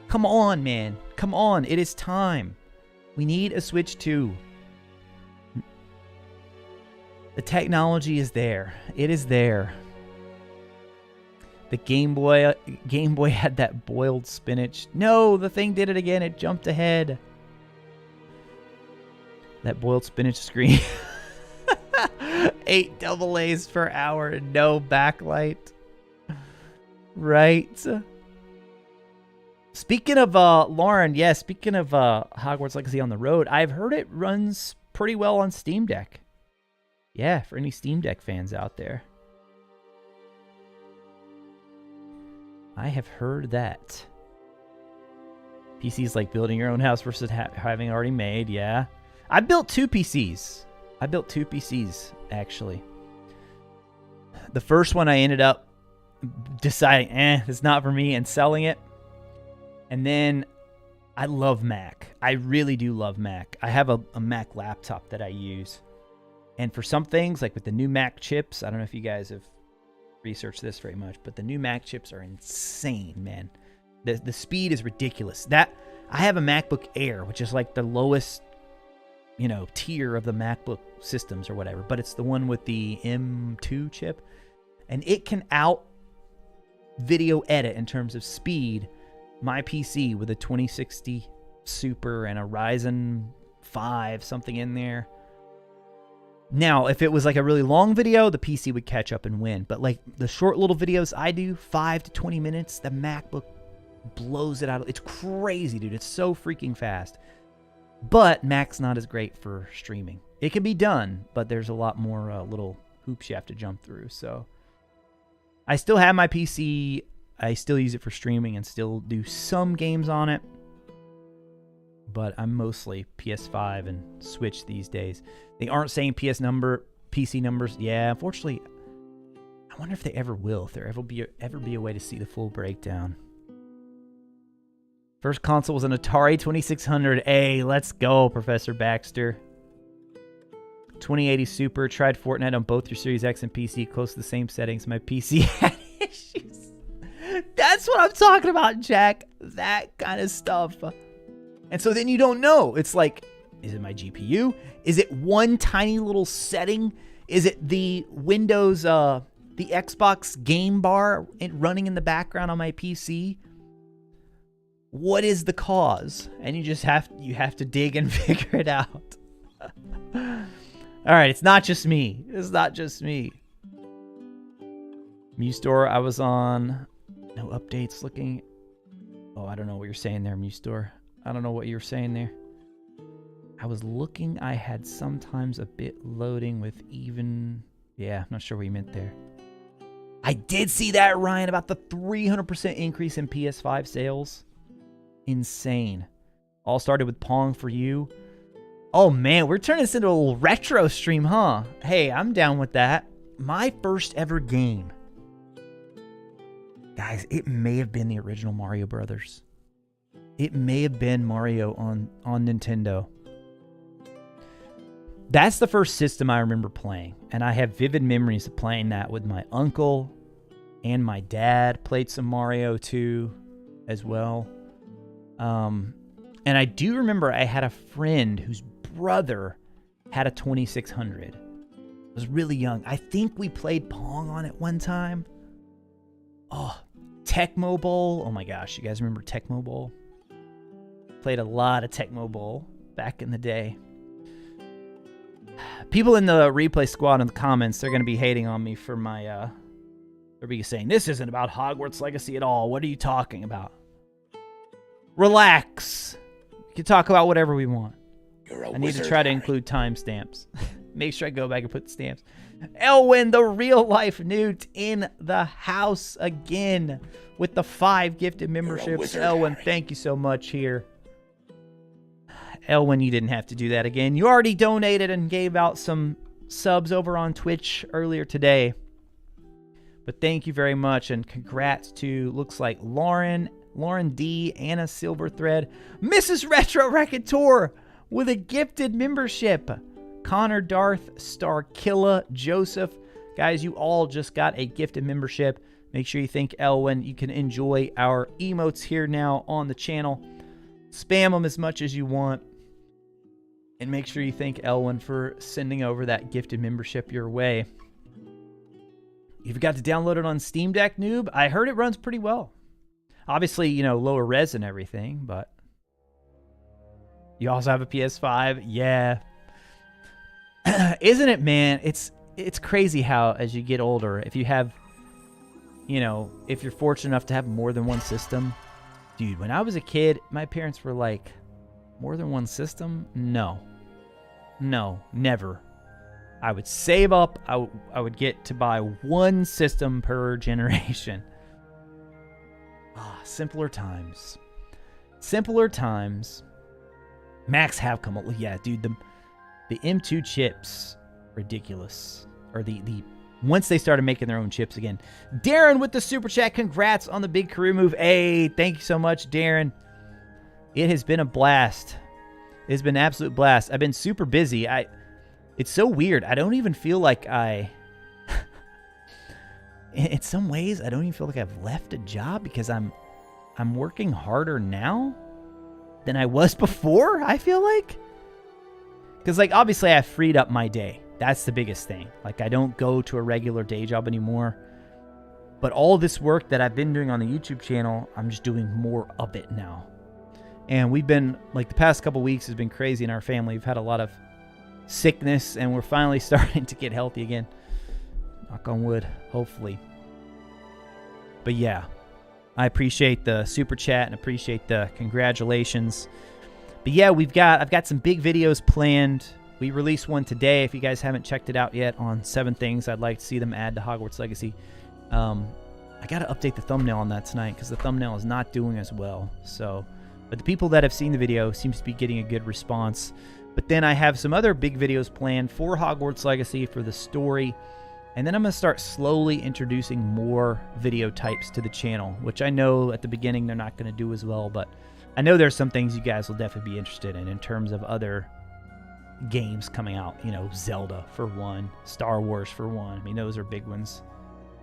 Come on, man. Come on. It is time. We need a Switch 2. The technology is there. It is there. The Game Boy had that boiled spinach. No, the thing did it again. It jumped ahead. That boiled spinach screen. 8 double A's per hour and no backlight. Right. Speaking of Lauren, yeah, speaking of Hogwarts Legacy on the road, I've heard it runs pretty well on Steam Deck. Yeah, for any Steam Deck fans out there. I have heard that. PC's like building your own house versus having already made, yeah. I built 2 PCs. I built 2 PCs, actually. The first one I ended up deciding, it's not for me, and selling it. And then I love Mac. I really do love Mac. I have a Mac laptop that I use. And for some things, like with the new Mac chips, I don't know if you guys have researched this very much, but the new Mac chips are insane, man. The speed is ridiculous. I have a MacBook Air, which is like the lowest, tier of the MacBook systems or whatever, but it's the one with the M2 chip, and it can out video edit in terms of speed my PC with a 2060 Super and a Ryzen 5 something in there. Now, if it was like a really long video, the PC would catch up and win. But like the short little videos I do, 5 to 20 minutes, the MacBook blows it out. It's crazy, dude. It's so freaking fast. But Mac's not as great for streaming. It can be done, but there's a lot more little hoops you have to jump through. So I still have my PC. I still use it for streaming and still do some games on it. But I'm mostly PS5 and Switch these days. They aren't saying PC numbers. Yeah, unfortunately, I wonder if they ever will. If there ever be a way to see the full breakdown. First console was an Atari 2600A. Let's go, Professor Baxter. 2080 Super. Tried Fortnite on both your Series X and PC. Close to the same settings. My PC had issues. That's what I'm talking about, Jack. That kind of stuff. And so then you don't know. It's like, is it my GPU? Is it one tiny little setting? Is it the Windows, the Xbox game bar running in the background on my PC? What is the cause? And you have to dig and figure it out. All right, it's not just me. It's not just me. MuStore, I was on. No updates looking. Oh, I don't know what you're saying there, MuStore. I don't know what you're saying there. I was looking. I had sometimes a bit loading with even. Yeah, I'm not sure what you meant there. I did see that, Ryan, about the 300% increase in PS5 sales. Insane. All started with Pong for You. Oh, man, we're turning this into a little retro stream, huh? Hey, I'm down with that. My first ever game. Guys, it may have been the original Mario Brothers. It may have been Mario on Nintendo. That's the first system I remember playing. And I have vivid memories of playing that with my uncle and my dad. Played some Mario 2 as well. And I do remember I had a friend whose brother had a 2600. I was really young. I think we played Pong on it one time. Oh, Tecmo Bowl. Oh my gosh, you guys remember Tecmo Bowl? Played a lot of Tecmo Bowl back in the day. People in the replay squad in the comments, they're going to be hating on me for my, they'll be saying, this isn't about Hogwarts Legacy at all. What are you talking about? Relax. We can talk about whatever we want. I need to try to include timestamps. Make sure I go back and put the stamps. Elwin, the real life Newt, in the house again with the 5 gifted memberships. Elwin, thank you so much here. Elwin, you didn't have to do that again. You already donated and gave out some subs over on Twitch earlier today. But thank you very much, and congrats to, looks like Lauren D, Anna Silverthread, Mrs. RetroRaconteur with a gifted membership. Connor, Darth, Starkilla, Joseph. Guys, you all just got a gifted membership. Make sure you thank Elwin. You can enjoy our emotes here now on the channel. Spam them as much as you want. And make sure you thank Elwin for sending over that gifted membership your way. You forgot to download it on Steam Deck, noob? I heard it runs pretty well. Obviously, you know, lower res and everything, but you also have a PS5. Yeah. Isn't it, man? It's crazy how as you get older, if you have, you know, if you're fortunate enough to have more than one system. Dude, when I was a kid, my parents were like, more than one system? No. No, never. I would save up. I would get to buy one system per generation. Ah, simpler times. Simpler times. Max have come up. Yeah, dude, the M2 chips, ridiculous. Or the once they started making their own chips again. Darren with the super chat. Congrats on the big career move. Hey, thank you so much, Darren. It has been a blast. It's been an absolute blast. I've been super busy. It's so weird. I don't even feel like in some ways, I don't even feel like I've left a job because I'm working harder now than I was before, I feel like. Because, like, obviously I freed up my day. That's the biggest thing. Like, I don't go to a regular day job anymore. But all this work that I've been doing on the YouTube channel, I'm just doing more of it now. And we've been, like, the past couple weeks has been crazy in our family. We've had a lot of sickness, and we're finally starting to get healthy again. Knock on wood, hopefully. But yeah, I appreciate the super chat and appreciate the congratulations. But yeah, I've got some big videos planned. We released one today. If you guys haven't checked it out yet, on 7 things I'd like to see them add to Hogwarts Legacy. I got to update the thumbnail on that tonight because the thumbnail is not doing as well. So, but the people that have seen the video seems to be getting a good response. But then I have some other big videos planned for Hogwarts Legacy for the story. And then I'm going to start slowly introducing more video types to the channel, which I know at the beginning they're not going to do as well. But I know there's some things you guys will definitely be interested in terms of other games coming out. You know, Zelda for one, Star Wars for one. I mean, those are big ones.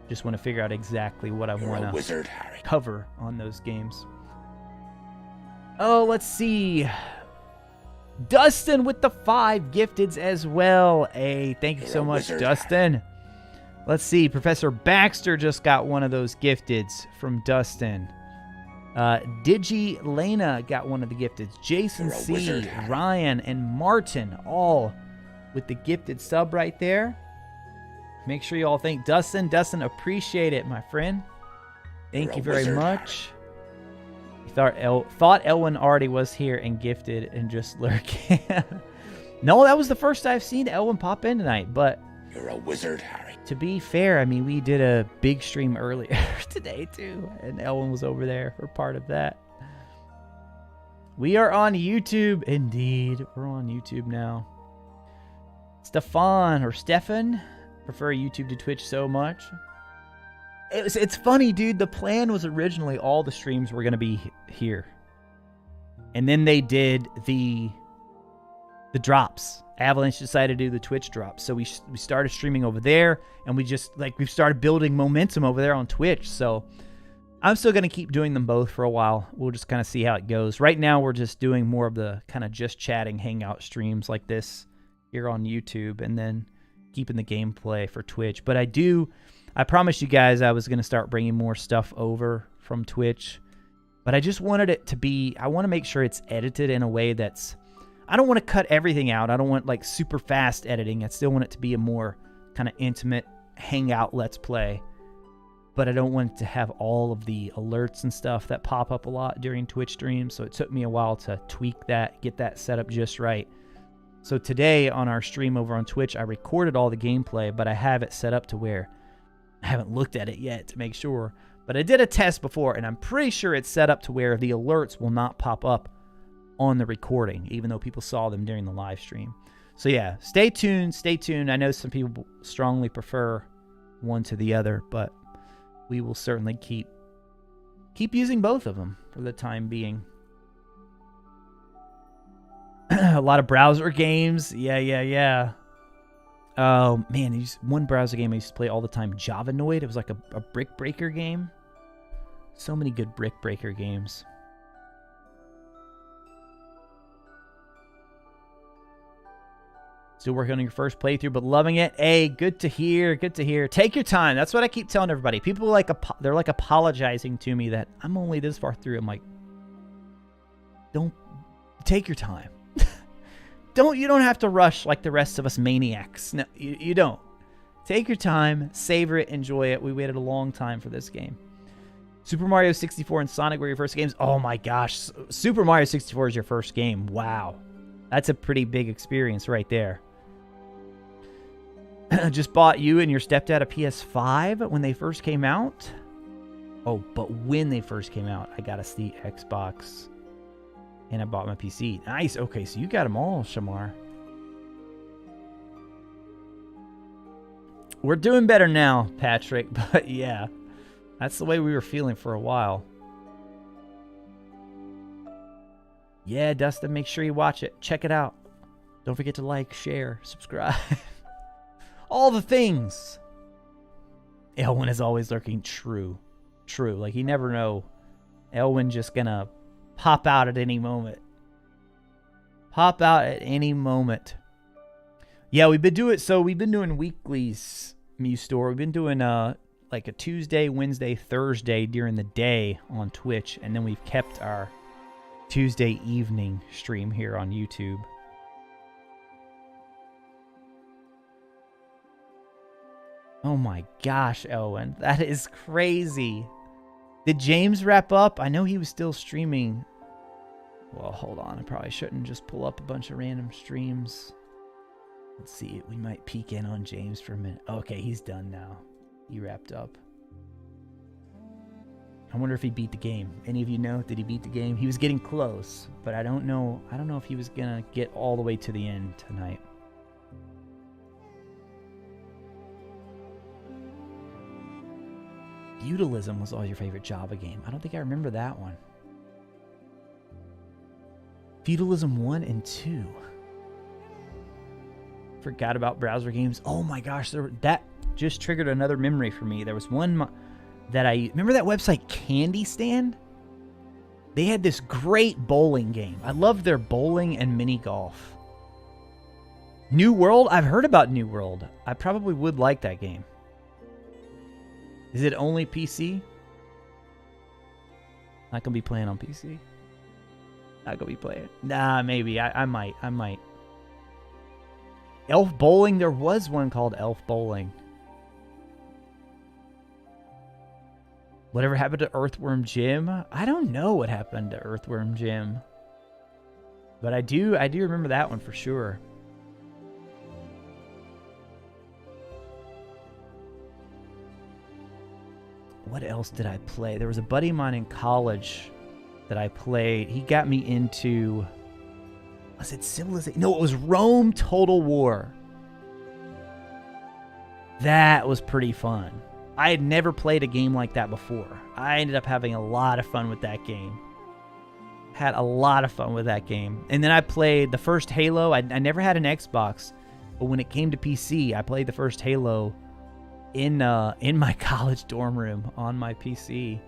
Just want to figure out exactly what I want to cover on those games. Oh, let's see. Dustin with the 5 gifteds as well. Hey, thank you so much, Dustin. Let's see. Professor Baxter just got one of those gifteds from Dustin. Digi Lena got one of the gifteds. Jason C, Ryan, and Martin all with the gifted sub right there. Make sure you all thank Dustin. Dustin, appreciate it, my friend. Thank you very much. Thought Elwin already was here and gifted and just lurking. No, that was the first I've seen Elwin pop in tonight. But you're a wizard, Harry. To be fair, I mean, we did a big stream earlier today too, and Elwin was over there for part of that. We are on YouTube, indeed. We're on YouTube now. Stefan prefer YouTube to Twitch so much. It's funny, dude. The plan was originally all the streams were going to be here. And then they did the drops. Avalanche decided to do the Twitch drops. So we started streaming over there, and we've started building momentum over there on Twitch. So I'm still going to keep doing them both for a while. We'll just kind of see how it goes. Right now, we're just doing more of the kind of just chatting hangout streams like this here on YouTube, and then keeping the gameplay for Twitch. But I promised you guys I was going to start bringing more stuff over from Twitch. But I just wanted it to be, I want to make sure it's edited in a way that's, I don't want to cut everything out. I don't want like super fast editing. I still want it to be a more kind of intimate hangout let's play. But I don't want it to have all of the alerts and stuff that pop up a lot during Twitch streams. So it took me a while to tweak that, get that set up just right. So today on our stream over on Twitch, I recorded all the gameplay, but I have it set up to where I haven't looked at it yet to make sure. But I did a test before, and I'm pretty sure it's set up to where the alerts will not pop up on the recording, even though people saw them during the live stream. So yeah, stay tuned, stay tuned. I know some people strongly prefer one to the other, but we will certainly keep using both of them for the time being. A lot of browser games. Yeah. Oh, man, there's one browser game I used to play all the time, Javanoid. It was like a brick breaker game. So many good brick breaker games. Still working on your first playthrough, but loving it. Hey, good to hear. Good to hear. Take your time. That's what I keep telling everybody. People they're like apologizing to me that I'm only this far through. I'm like, don't take your time. you don't have to rush like the rest of us maniacs. No, you don't. Take your time, savor it, enjoy it. We waited a long time for this game. Super Mario 64 and Sonic were your first games. Oh my gosh. Super Mario 64 is your first game. Wow. That's a pretty big experience right there. Just bought you and your stepdad a PS5 when they first came out. Oh, but when they first came out, I got a Steam Xbox and I bought my PC. Nice. Okay, so you got them all, Shamar. We're doing better now, Patrick, but yeah, that's the way we were feeling for a while. Yeah, Dustin, make sure you watch it. Check it out. Don't forget to like, share, subscribe. All the things. Elwin is always lurking. True. Like, you never know. Elwin just gonna pop out at any moment. Yeah, we've been doing weeklies, Muse Store. We've been doing like a Tuesday, Wednesday, Thursday during the day on Twitch, and then we've kept our Tuesday evening stream here on YouTube. Oh my gosh, Elwin, that is crazy. Did James wrap up? I know he was still streaming. Well, hold on. I probably shouldn't just pull up a bunch of random streams. Let's see. We might peek in on James for a minute. Okay, he's done now. He wrapped up. I wonder if he beat the game. Any of you know? Did he beat the game? He was getting close, but I don't know. I don't know if he was gonna get all the way to the end tonight. Feudalism was always your favorite Java game. I don't think I remember that one. Feudalism 1 and 2. Forgot about browser games. Oh my gosh, that just triggered another memory for me. There was one that remember that website Candy Stand? They had this great bowling game. I loved their bowling and mini golf. New World? I've heard about New World. I probably would like that game. Is it only PC? Not gonna be playing on PC. Not gonna be playing. Nah, maybe. I might. Elf Bowling? There was one called Elf Bowling. Whatever happened to Earthworm Jim? I don't know what happened to Earthworm Jim. But I do remember that one for sure. What else did I play? There was a buddy of mine in college that I played. He got me into... Was it Civilization? No, it was Rome Total War. That was pretty fun. I had never played a game like that before. I ended up having a lot of fun with that game. Had a lot of fun with that game. And then I played the first Halo. I never had an Xbox, but when it came to PC, I played the first Halo in my college dorm room on my PC.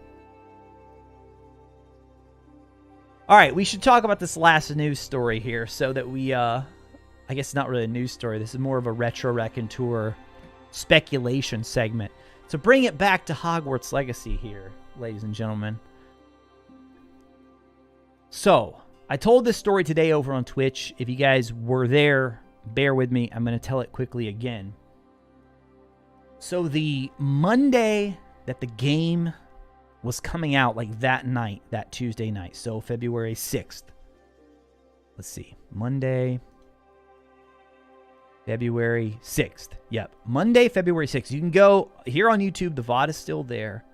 All right, we should talk about this last news story here so that we, I guess not really a news story. This is more of a RetroRaconteur speculation segment. So bring it back to Hogwarts Legacy here, ladies and gentlemen. So, I told this story today over on Twitch. If you guys were there, bear with me. I'm going to tell it quickly again. So the Monday that the game was coming out, like that night, that Tuesday night, so February 6th. Let's see. Monday, February 6th. Yep. Monday, February 6th. You can go here on YouTube. The VOD is still there.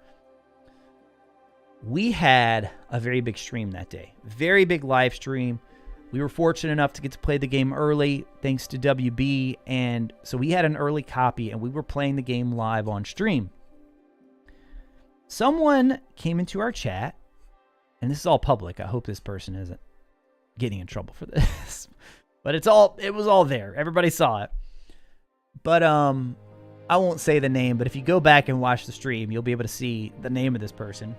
We had a very big stream that day. Very big live stream. We were fortunate enough to get to play the game early, thanks to WB. And so we had an early copy, and we were playing the game live on stream. Someone came into our chat, and this is all public. I hope this person isn't getting in trouble for this. But it was all there. Everybody saw it. But I won't say the name, but if you go back and watch the stream, you'll be able to see the name of this person.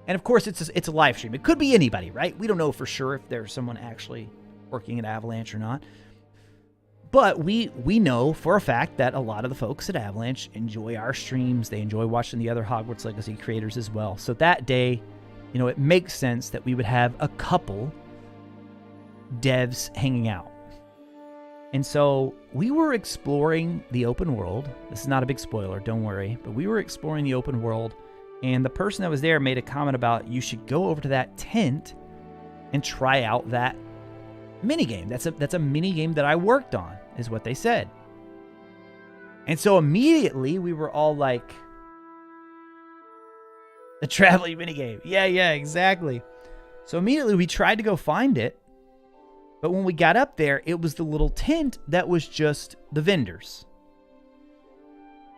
And of course, it's a live stream. It could be anybody, right? We don't know for sure if there's someone actually working at Avalanche or not. But we know for a fact that a lot of the folks at Avalanche enjoy our streams. They enjoy watching the other Hogwarts Legacy creators as well. So that day, you know, it makes sense that we would have a couple devs hanging out. And so we were exploring the open world. This is not a big spoiler, don't worry. But we were exploring the open world. And the person that was there made a comment about you should go over to that tent and try out that minigame. That's a minigame that I worked on, is what they said. And so immediately we were all like, the traveling minigame. Yeah, exactly. So immediately we tried to go find it. But when we got up there, it was the little tent that was just the vendors.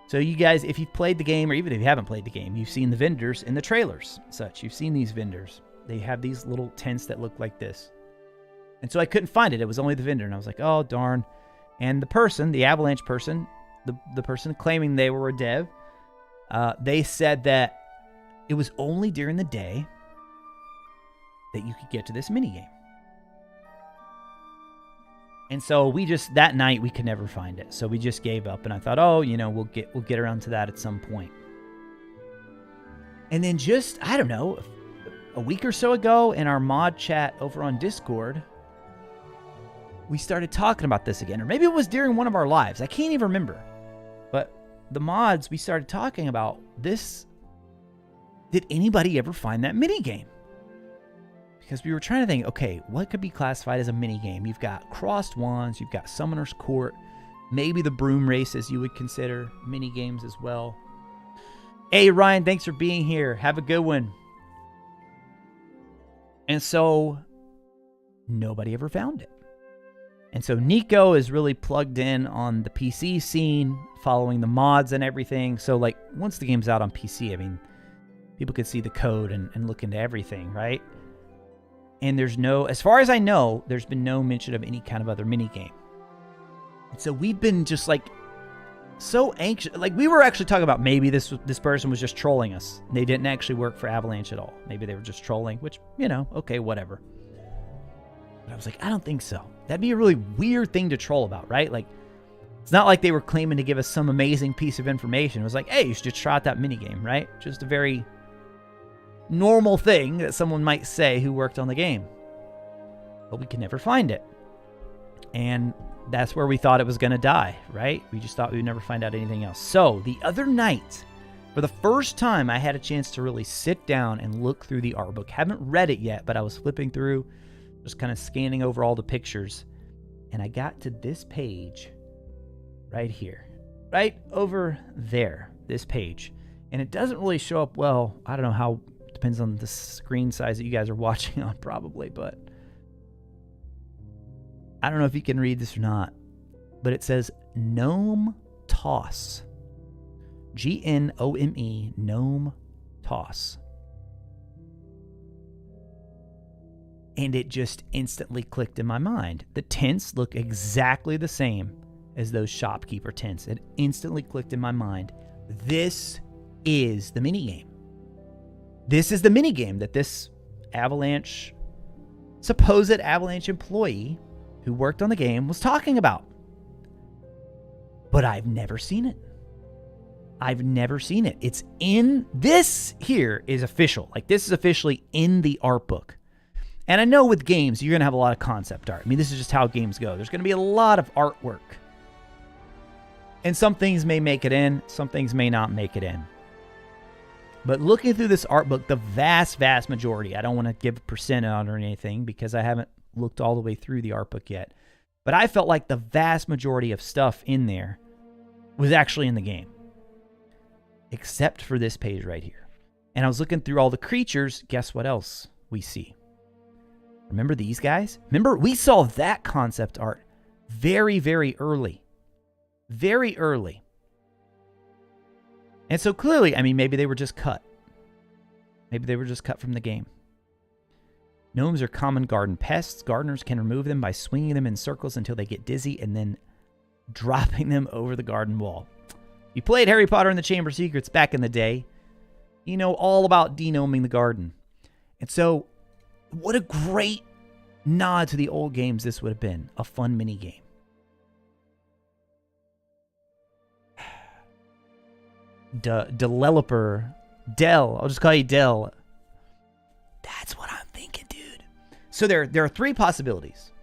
So you guys, if you've played the game, or even if you haven't played the game, you've seen the vendors in the trailers and such. You've seen these vendors. They have these little tents that look like this. And so I couldn't find it. It was only the vendor. And I was like, oh, darn. And the person, the Avalanche person, the person claiming they were a dev, they said that it was only during the day that you could get to this minigame. And so that night we could never find it. So we just gave up, and I thought, oh, we'll get around to that at some point. And then just, I don't know, a week or so ago in our mod chat over on Discord, we started talking about this again. Or maybe it was during one of our lives. I can't even remember. But the mods, we started talking about this. Did anybody ever find that minigame? Because we were trying to think, okay, what could be classified as a minigame? You've got crossed wands, you've got Summoner's Court, maybe the broom races you would consider minigames as well. Hey, Ryan, thanks for being here. Have a good one. And so, nobody ever found it. And so Nico is really plugged in on the PC scene, following the mods and everything. So, like, once the game's out on PC, I mean, people could see the code and look into everything, right? And as far as I know, there's been no mention of any kind of other minigame. And so we've been just like so anxious. Like, we were actually talking about maybe this person was just trolling us. They didn't actually work for Avalanche at all. Maybe they were just trolling, which, okay, whatever. But I was like, I don't think so. That'd be a really weird thing to troll about, right? Like, it's not like they were claiming to give us some amazing piece of information. It was like, hey, you should just try out that minigame, right? Just a very normal thing that someone might say who worked on the game. But we could never find it. And that's where we thought it was going to die, right? We just thought we would never find out anything else. So the other night, for the first time, I had a chance to really sit down and look through the art book. Haven't read it yet, but I was flipping through, just kind of scanning over all the pictures. And I got to this page right here, right over there, this page. And it doesn't really show up well. I don't know how. Depends on the screen size that you guys are watching on, probably, but I don't know if you can read this or not, but it says Gnome Toss. Gnome, Gnome Toss. And it just instantly clicked in my mind. The tents look exactly the same as those shopkeeper tents. It instantly clicked in my mind. This is the minigame. This is the minigame that this supposed Avalanche employee who worked on the game was talking about. But I've never seen it. I've never seen it. It's in, this here is official. Like, this is officially in the art book. And I know with games, you're going to have a lot of concept art. I mean, this is just how games go. There's going to be a lot of artwork. And some things may make it in, some things may not make it in. But looking through this art book, the vast, vast majority, I don't want to give a percent on or anything because I haven't looked all the way through the art book yet. But I felt like the vast majority of stuff in there was actually in the game. Except for this page right here. And I was looking through all the creatures. Guess what else we see? Remember these guys? Remember, we saw that concept art very, very early. Very early. And so clearly, I mean, maybe they were just cut. Maybe they were just cut from the game. Gnomes are common garden pests. Gardeners can remove them by swinging them in circles until they get dizzy and then dropping them over the garden wall. You played Harry Potter and the Chamber of Secrets back in the day. You know all about denoming the garden. And so, what a great nod to the old games this would have been. A fun mini game. Developer, Dell. I'll just call you Dell. That's what I'm thinking, dude. So there are three possibilities.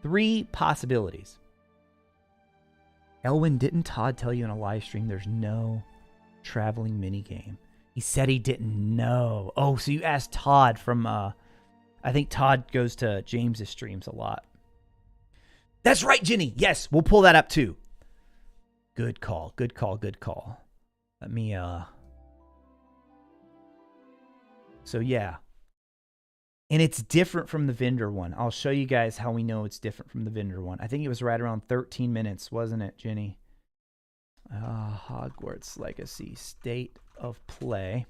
Three possibilities. Elwin, didn't Todd tell you in a live stream there's no traveling minigame? He said he didn't know. Oh, so you asked Todd from, I think Todd goes to James's streams a lot. That's right, Ginny. Yes, we'll pull that up too. Good call, good call, good call. Let me, So yeah. And it's different from the vendor one. I'll show you guys how we know it's different from the vendor one. I think it was right around 13 minutes, wasn't it, Ginny? Hogwarts Legacy, State of Play.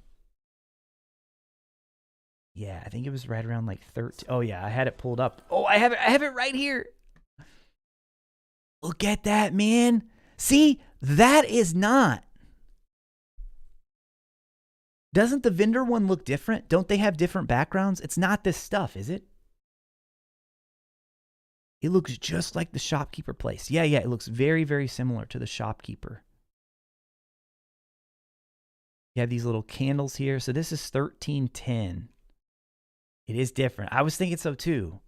Yeah, I think it was right around like 13. Oh yeah, I had it pulled up. Oh, I have it right here. Look at that, man. See, that is not. Doesn't the vendor one look different? Don't they have different backgrounds? It's not this stuff, is it? It looks just like the shopkeeper place. Yeah, it looks very, very similar to the shopkeeper. You have these little candles here. So this is 1310. It is different. I was thinking so too.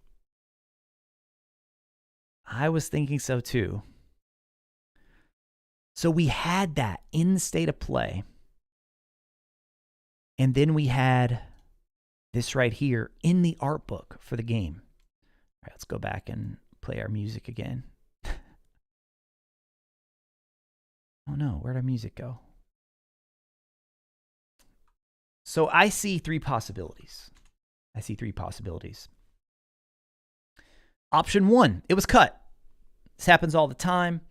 So we had that in the State of Play. And then we had this right here in the art book for the game. All right, let's go back and play our music again. Oh no, where'd our music go? So I see three possibilities. Option one, it was cut. This happens all the time.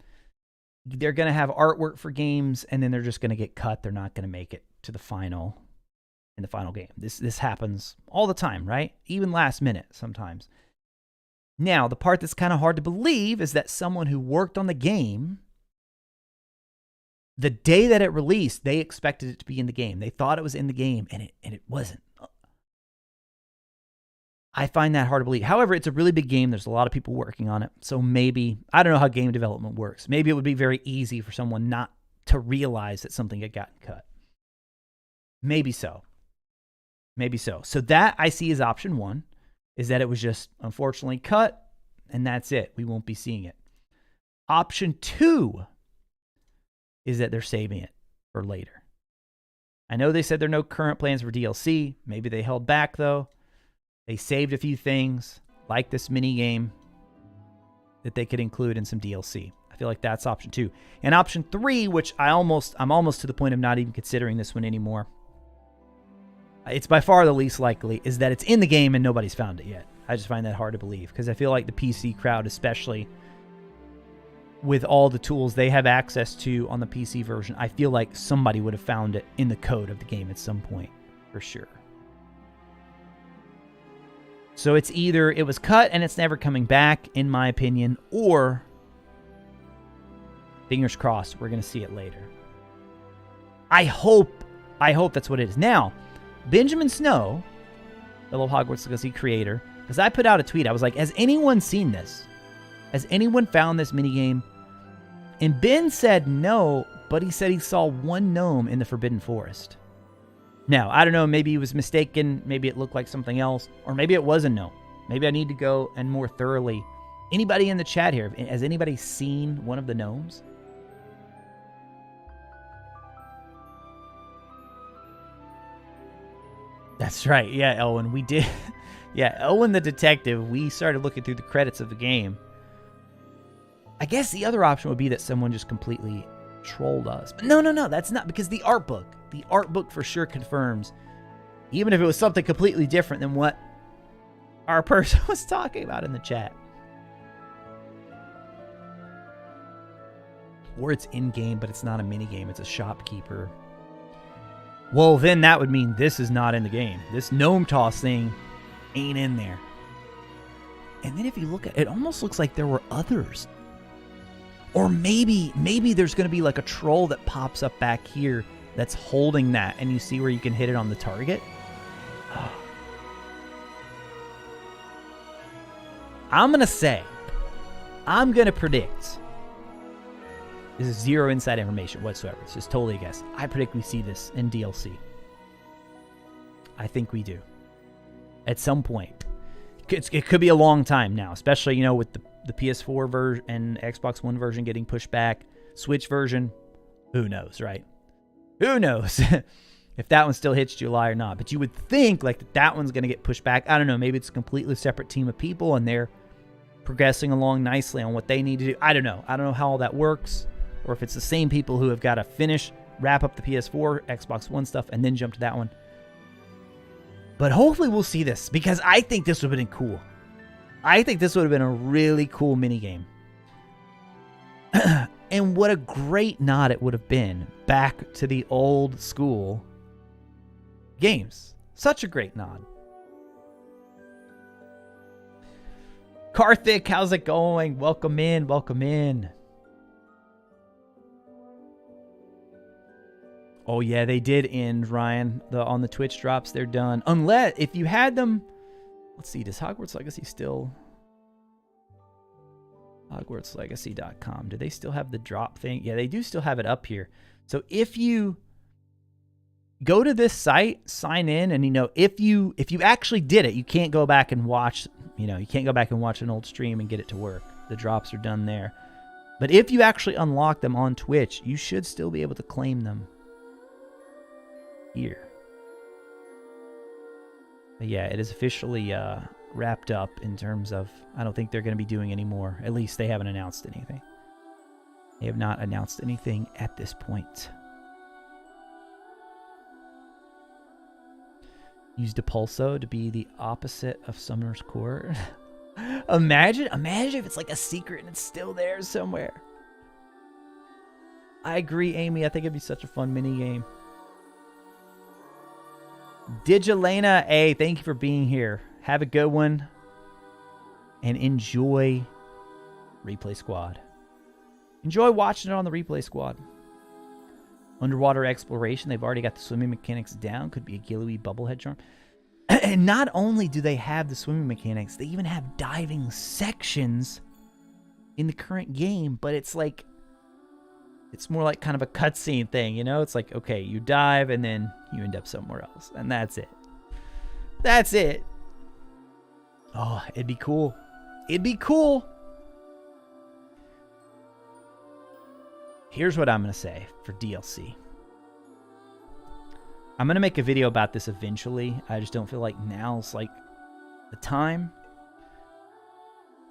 They're going to have artwork for games, and then they're just going to get cut. They're not going to make it to the final. In the final game. This happens all the time, right? Even last minute sometimes. Now, the part that's kind of hard to believe is that someone who worked on the game, the day that it released, they expected it to be in the game. They thought it was in the game, and it wasn't. I find that hard to believe. However, it's a really big game. There's a lot of people working on it. So maybe, I don't know how game development works. Maybe it would be very easy for someone not to realize that something had gotten cut. Maybe so. So that I see as option one, is that it was just unfortunately cut, and that's it. We won't be seeing it. Option two is that they're saving it for later. I know they said there are no current plans for DLC. Maybe they held back, though. They saved a few things, like this mini game, that they could include in some DLC. I feel like that's option two. And option three, which I'm almost to the point of not even considering this one anymore. It's by far the least likely, is that it's in the game and nobody's found it yet. I just find that hard to believe, because I feel like the PC crowd, especially with all the tools they have access to on the PC version, I feel like somebody would have found it in the code of the game at some point, for sure. So it's either it was cut and it's never coming back, in my opinion, or, fingers crossed, we're going to see it later. I hope that's what it is. Now, Benjamin Snow, the little Hogwarts Legacy creator, because I put out a tweet. I was like, has anyone seen this? Has anyone found this minigame? And Ben said no, but he said he saw one gnome in the Forbidden Forest. Now, I don't know, maybe he was mistaken. Maybe it looked like something else. Or maybe it was a gnome. Maybe I need to go and more thoroughly. Anybody in the chat here, has anybody seen one of the gnomes? That's right. Yeah, Elwin, we did. Yeah, Elwin the detective, we started looking through the credits of the game. I guess the other option would be that someone just completely trolled us. But no, that's not, because the art book for sure confirms, even if it was something completely different than what our person was talking about in the chat. Or it's in-game, but it's not a mini-game, it's a shopkeeper. Well, then that would mean this is not in the game. This gnome toss thing ain't in there. And then if you look at it, it almost looks like there were others. Or maybe there's going to be like a troll that pops up back here that's holding that, and you see where you can hit it on the target. I'm going to predict. This is zero inside information whatsoever. It's just totally a guess. I predict we see this in DLC. I think we do. At some point. It could be a long time now, especially, with the PS4 version and Xbox One version getting pushed back. Switch version, who knows, right? Who knows if that one still hits July or not. But you would think like that one's going to get pushed back. I don't know. Maybe it's a completely separate team of people and they're progressing along nicely on what they need to do. I don't know. I don't know how all that works, or if it's the same people who have got to wrap up the PS4, Xbox One stuff, and then jump to that one. But hopefully we'll see this, because I think this would have been cool. I think this would have been a really cool minigame. And what a great nod it would have been back to the old school games. Such a great nod. Karthik, how's it going? Welcome in, welcome in. Oh yeah, they did end, Ryan. On the Twitch drops, they're done. Unless, if you had them... Let's see, does Hogwarts Legacy still... HogwartsLegacy.com. Do they still have the drop thing? Yeah, they do still have it up here. So if you go to this site, sign in, and if you actually did it, you can't go back and watch, you can't go back and watch an old stream and get it to work. The drops are done there. But if you actually unlock them on Twitch, you should still be able to claim them here. But yeah, it is officially wrapped up in terms of, I don't think they're going to be doing any more. At least they haven't announced anything. They have not announced anything at this point. Use Depulso to be the opposite of Summoner's Court. Imagine if it's like a secret and it's still there somewhere. I agree, Amy. I think it'd be such a fun mini game. Digilena, hey, thank you for being here. Have a good one. And enjoy Replay Squad. Enjoy watching it on the Replay Squad. Underwater exploration. They've already got the swimming mechanics down. Could be a Gilly bubblehead charm. And not only do they have the swimming mechanics, they even have diving sections in the current game. But it's like, it's more like kind of a cutscene thing, It's like, okay, you dive and then you end up somewhere else. And that's it. That's it. Oh, it'd be cool. It'd be cool. Here's what I'm going to say for DLC. I'm going to make a video about this eventually. I just don't feel like now's like the time.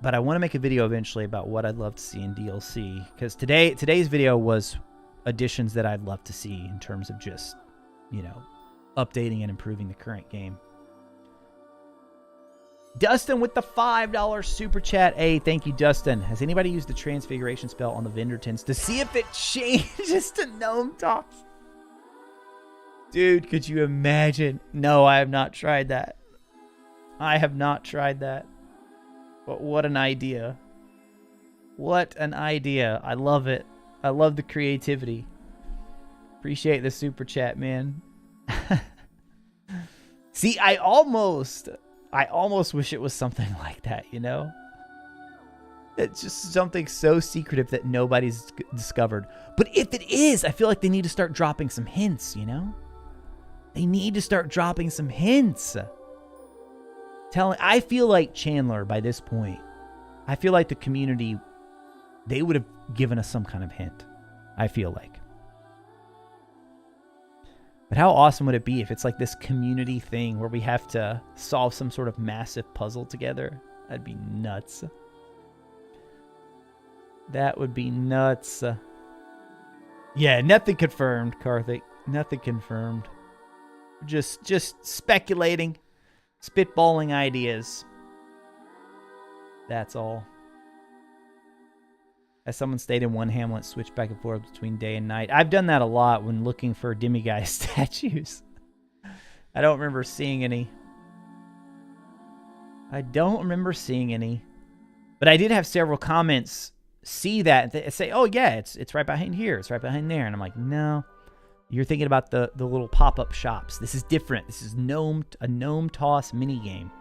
But I want to make a video eventually about what I'd love to see in DLC. Because today's video was additions that I'd love to see in terms of just, updating and improving the current game. Dustin with the $5 super chat. Hey, thank you, Dustin. Has anybody used the transfiguration spell on the vendor tins to see if it changes to gnome toss? Dude, could you imagine? No, I have not tried that. I have not tried that. But what an idea. What an idea. I love it. I love the creativity. Appreciate the super chat, man. See, I almost wish it was something like that, It's just something so secretive that nobody's discovered. But if it is, I feel like they need to start dropping some hints, They need to start dropping some hints. I feel like Chandler, by this point, I feel like the community, they would have given us some kind of hint. I feel like. But how awesome would it be if it's like this community thing where we have to solve some sort of massive puzzle together? That'd be nuts. That would be nuts. Yeah, nothing confirmed, Karthik. Nothing confirmed. Just speculating, spitballing ideas. That's all. As someone stayed in one hamlet, switched back and forth between day and night. I've done that a lot when looking for demiguise statues. I don't remember seeing any. But I did have several comments see that and say, oh yeah, it's right behind here. It's right behind there. And I'm like, no. You're thinking about the little pop-up shops. This is different. This is a gnome toss mini game.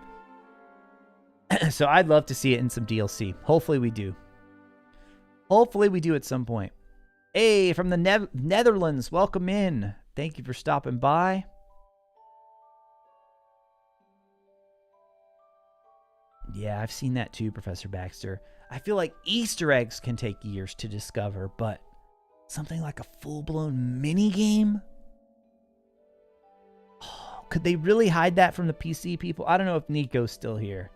So I'd love to see it in some DLC. Hopefully we do. Hopefully we do at some point. Hey, from the Netherlands, welcome in. Thank you for stopping by. Yeah, I've seen that too, Professor Baxter. I feel like Easter eggs can take years to discover, but Something like a full-blown mini game? Oh, could they really hide that from the PC people? I don't know if Nico's still here.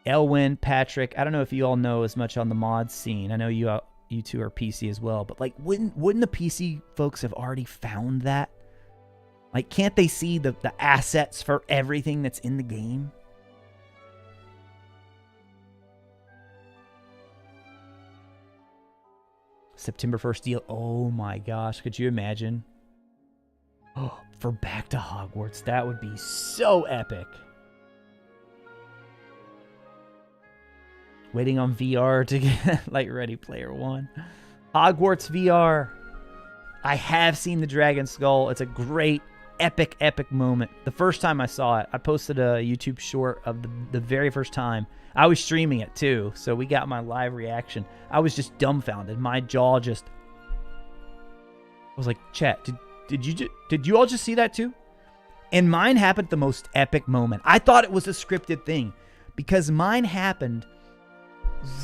Elwin, Patrick, I don't know if you all know as much on the mod scene. I know you two are PC as well, but like, wouldn't the PC folks have already found that? Like, can't they see the assets for everything that's in the game? September 1st deal. Oh my gosh, could you imagine? Oh, for Back to Hogwarts, that would be so epic. Waiting on VR to get like Ready Player One. Hogwarts VR. I have seen the Dragon Skull. It's a great, epic moment. The first time I saw it, I posted a YouTube short of the very first time. I was streaming it too, so we got my live reaction. I was just dumbfounded. My jaw just... I was like, chat, did you all just see that too? And mine happened at the most epic moment. I thought it was a scripted thing because mine happened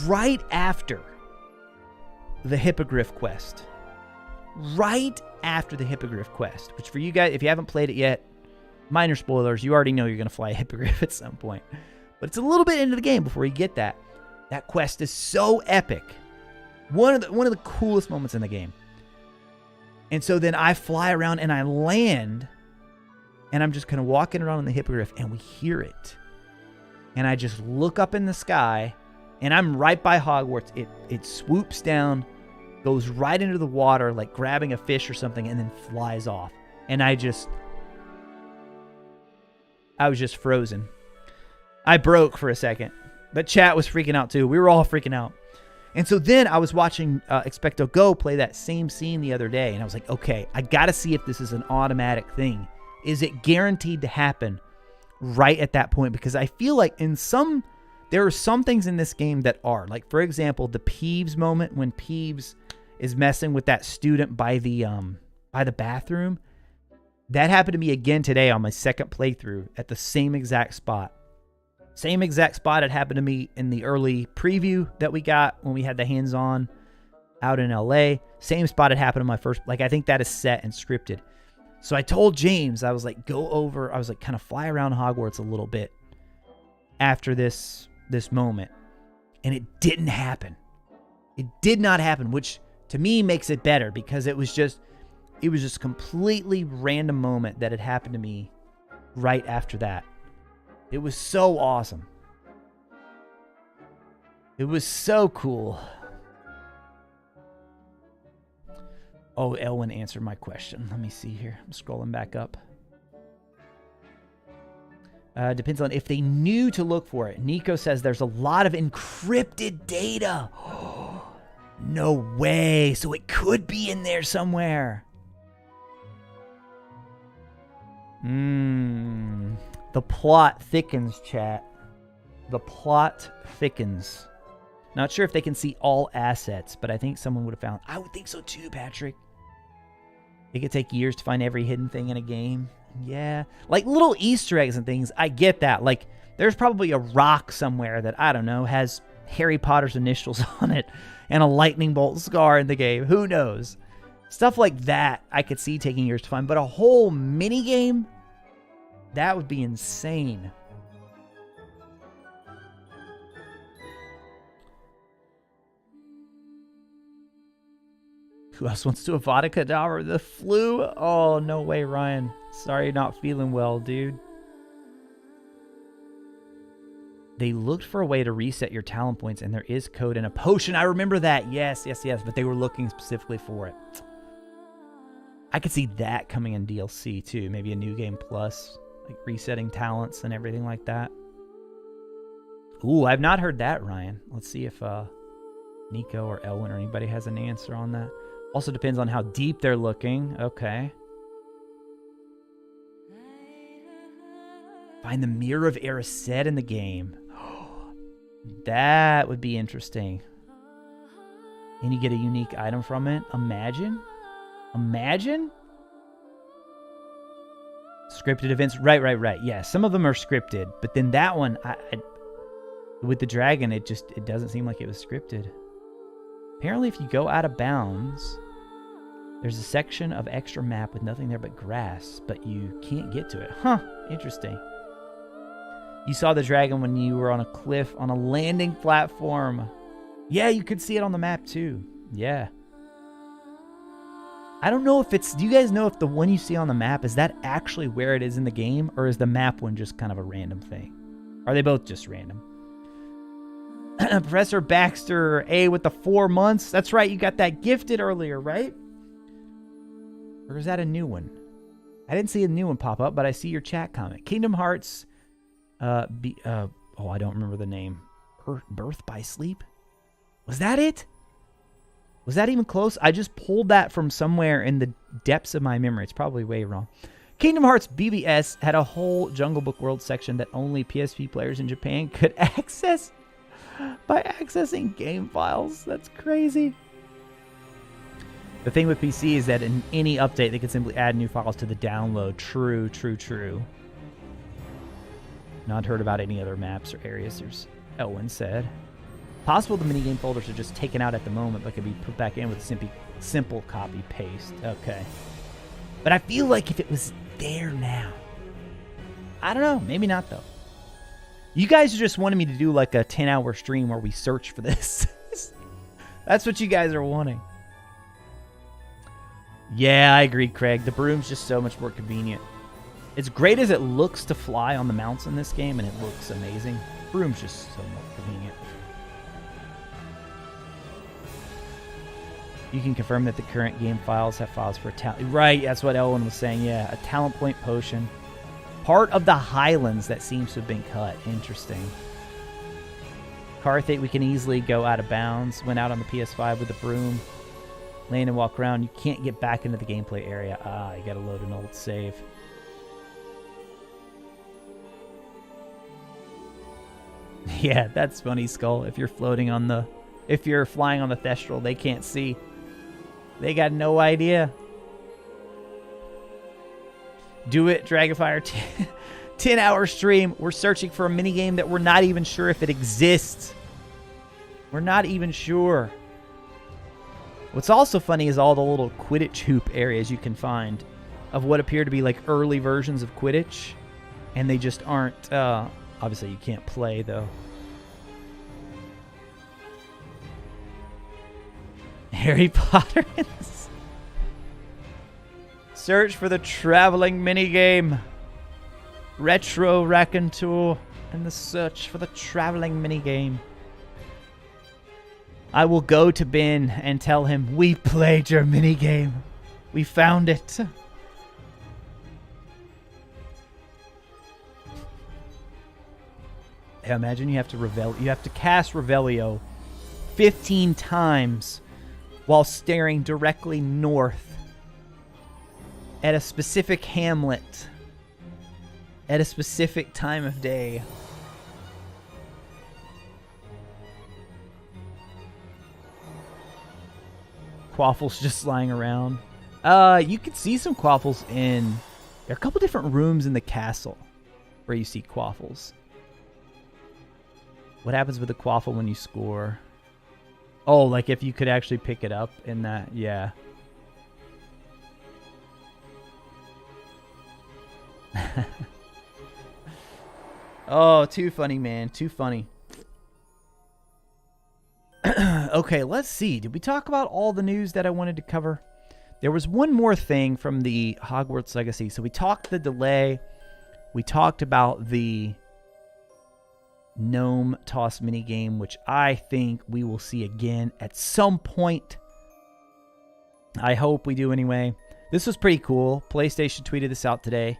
right after the Hippogriff quest. Right after the Hippogriff quest, which for you guys, if you haven't played it yet, minor spoilers, you already know you're going to fly a Hippogriff at some point. But it's a little bit into the game before you get that. That quest is so epic. One of the coolest moments in the game. And so then I fly around and I land, and I'm just kind of walking around on the Hippogriff, and we hear it. And I just look up in the sky, and I'm right by Hogwarts. It swoops down, goes right into the water, like grabbing a fish or something, and then flies off. And I was just frozen. I broke for a second. But chat was freaking out too. We were all freaking out. And so then I was watching Expecto Go play that same scene the other day, and I was like, okay, I got to see if this is an automatic thing. Is it guaranteed to happen right at that point? Because I feel like there are some things in this game that are. Like, for example, the Peeves moment when Peeves is messing with that student by the bathroom. That happened to me again today on my second playthrough at the same exact spot. Same exact spot it happened to me in the early preview that we got when we had the hands-on out in LA. Same spot it happened in my first, like, I think that is set and scripted. So I told James, I was like, I was like, kind of fly around Hogwarts a little bit after this moment. And it didn't happen. It did not happen, which to me makes it better because it was just completely random moment that had happened to me right after that. It was so awesome. It was so cool. Oh, Elwin answered my question. Let me see here. I'm scrolling back up. Depends on if they knew to look for it. Nico says there's a lot of encrypted data. No way. So it could be in there somewhere. The plot thickens, chat. The plot thickens. Not sure if they can see all assets, but I think someone would have found... I would think so too, Patrick. It could take years to find every hidden thing in a game. Yeah. Like little Easter eggs and things, I get that. Like, there's probably a rock somewhere that, I don't know, has Harry Potter's initials on it and a lightning bolt scar in the game. Who knows? Stuff like that I could see taking years to find, but a whole mini game? That would be insane. Who else wants to Avada Kedavra? The flu? Oh, no way, Ryan. Sorry you're not feeling well, dude. They looked for a way to reset your talent points, and there is code in a potion. I remember that. Yes. But they were looking specifically for it. I could see that coming in DLC, too. Maybe a New Game Plus. Like resetting talents and everything like that. Ooh, I've not heard that, Ryan. Let's see if Nico or Elwin or anybody has an answer on that. Also depends on how deep they're looking. Okay. Find the Mirror of Erised in the game. That would be interesting. And you get a unique item from it. Imagine. Scripted events. Right. Yeah, some of them are scripted. But then that one, with the dragon, it doesn't seem like it was scripted. Apparently, if you go out of bounds, there's a section of extra map with nothing there but grass, but you can't get to it. Huh, interesting. You saw the dragon when you were on a cliff on a landing platform. Yeah, you could see it on the map too. Yeah. I don't know if it's... Do you guys know if the one you see on the map, is that actually where it is in the game? Or is the map one just kind of a random thing? Are they both just random? Professor Baxter, A with the 4 months. That's right, you got that gifted earlier, right? Or is that a new one? I didn't see a new one pop up, but I see your chat comment. Kingdom Hearts... oh, I don't remember the name. Birth by Sleep? Was that it? Was that even close? I just pulled that from somewhere in the depths of my memory. It's probably way wrong. Kingdom Hearts BBS had a whole Jungle Book World section that only PSP players in Japan could access by accessing game files. That's crazy. The thing with PC is that in any update, they can simply add new files to the download. True, true, true. Not heard about any other maps or areas, there's Elwin said. Possible the minigame folders are just taken out at the moment, but could be put back in with a simple copy-paste. Okay. But I feel like if it was there now... I don't know. Maybe not, though. You guys just wanted me to do like a 10-hour stream where we search for this. That's what you guys are wanting. Yeah, I agree, Craig. The broom's just so much more convenient. As great as it looks to fly on the mounts in this game, and it looks amazing, broom's just so more convenient. You can confirm that the current game files have files for a talent. Right, that's what Elwin was saying. Yeah, a talent point potion. Part of the Highlands that seems to have been cut. Interesting. Carthate, we can easily go out of bounds. Went out on the PS5 with the broom. Land and walk around. You can't get back into the gameplay area. Ah, you gotta load an old save. Yeah, that's funny, Skull. If you're floating on the... If you're flying on the Thestral, they can't see. They got no idea. Do it, Dragonfire. 10-hour stream. We're searching for a minigame that we're not even sure if it exists. We're not even sure. What's also funny is all the little Quidditch hoop areas you can find of what appear to be like early versions of Quidditch. And they just aren't... obviously, you can't play, though. Harry Potter. Search for the traveling minigame. RetroRaconteur and the search for the traveling minigame. I will go to Ben and tell him, we played your minigame. We found it. Yeah, imagine you have to cast Revelio 15 times while staring directly north at a specific hamlet at a specific time of day. Quaffles just lying around. You could see some Quaffles in... There are a couple different rooms in the castle where you see Quaffles. What happens with the Quaffle when you score? Oh, like if you could actually pick it up in that, yeah. Oh, too funny, man. Too funny. Okay, let's see. Did we talk about all the news that I wanted to cover? There was one more thing from the Hogwarts Legacy. So we talked the delay. We talked about the Gnome toss minigame, which I think we will see again at some point. I hope we do anyway. This was pretty cool. PlayStation tweeted this out today.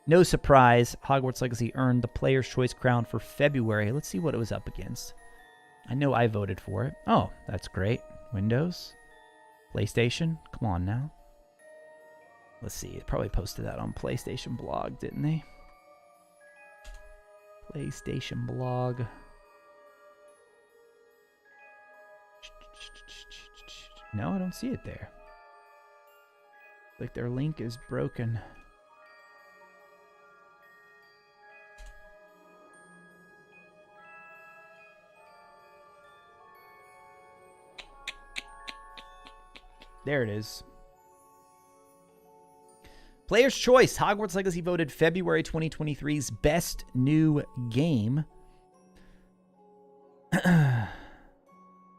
No surprise, Hogwarts Legacy earned the Player's Choice crown for February. Let's see what it was up against. I know I voted for it. Oh, that's great. Windows? PlayStation? Come on now. Let's see. It probably posted that on PlayStation blog, didn't they? PlayStation blog. No, I don't see it there. Like their link is broken. there it is. Player's Choice. Hogwarts Legacy voted February 2023's best new game.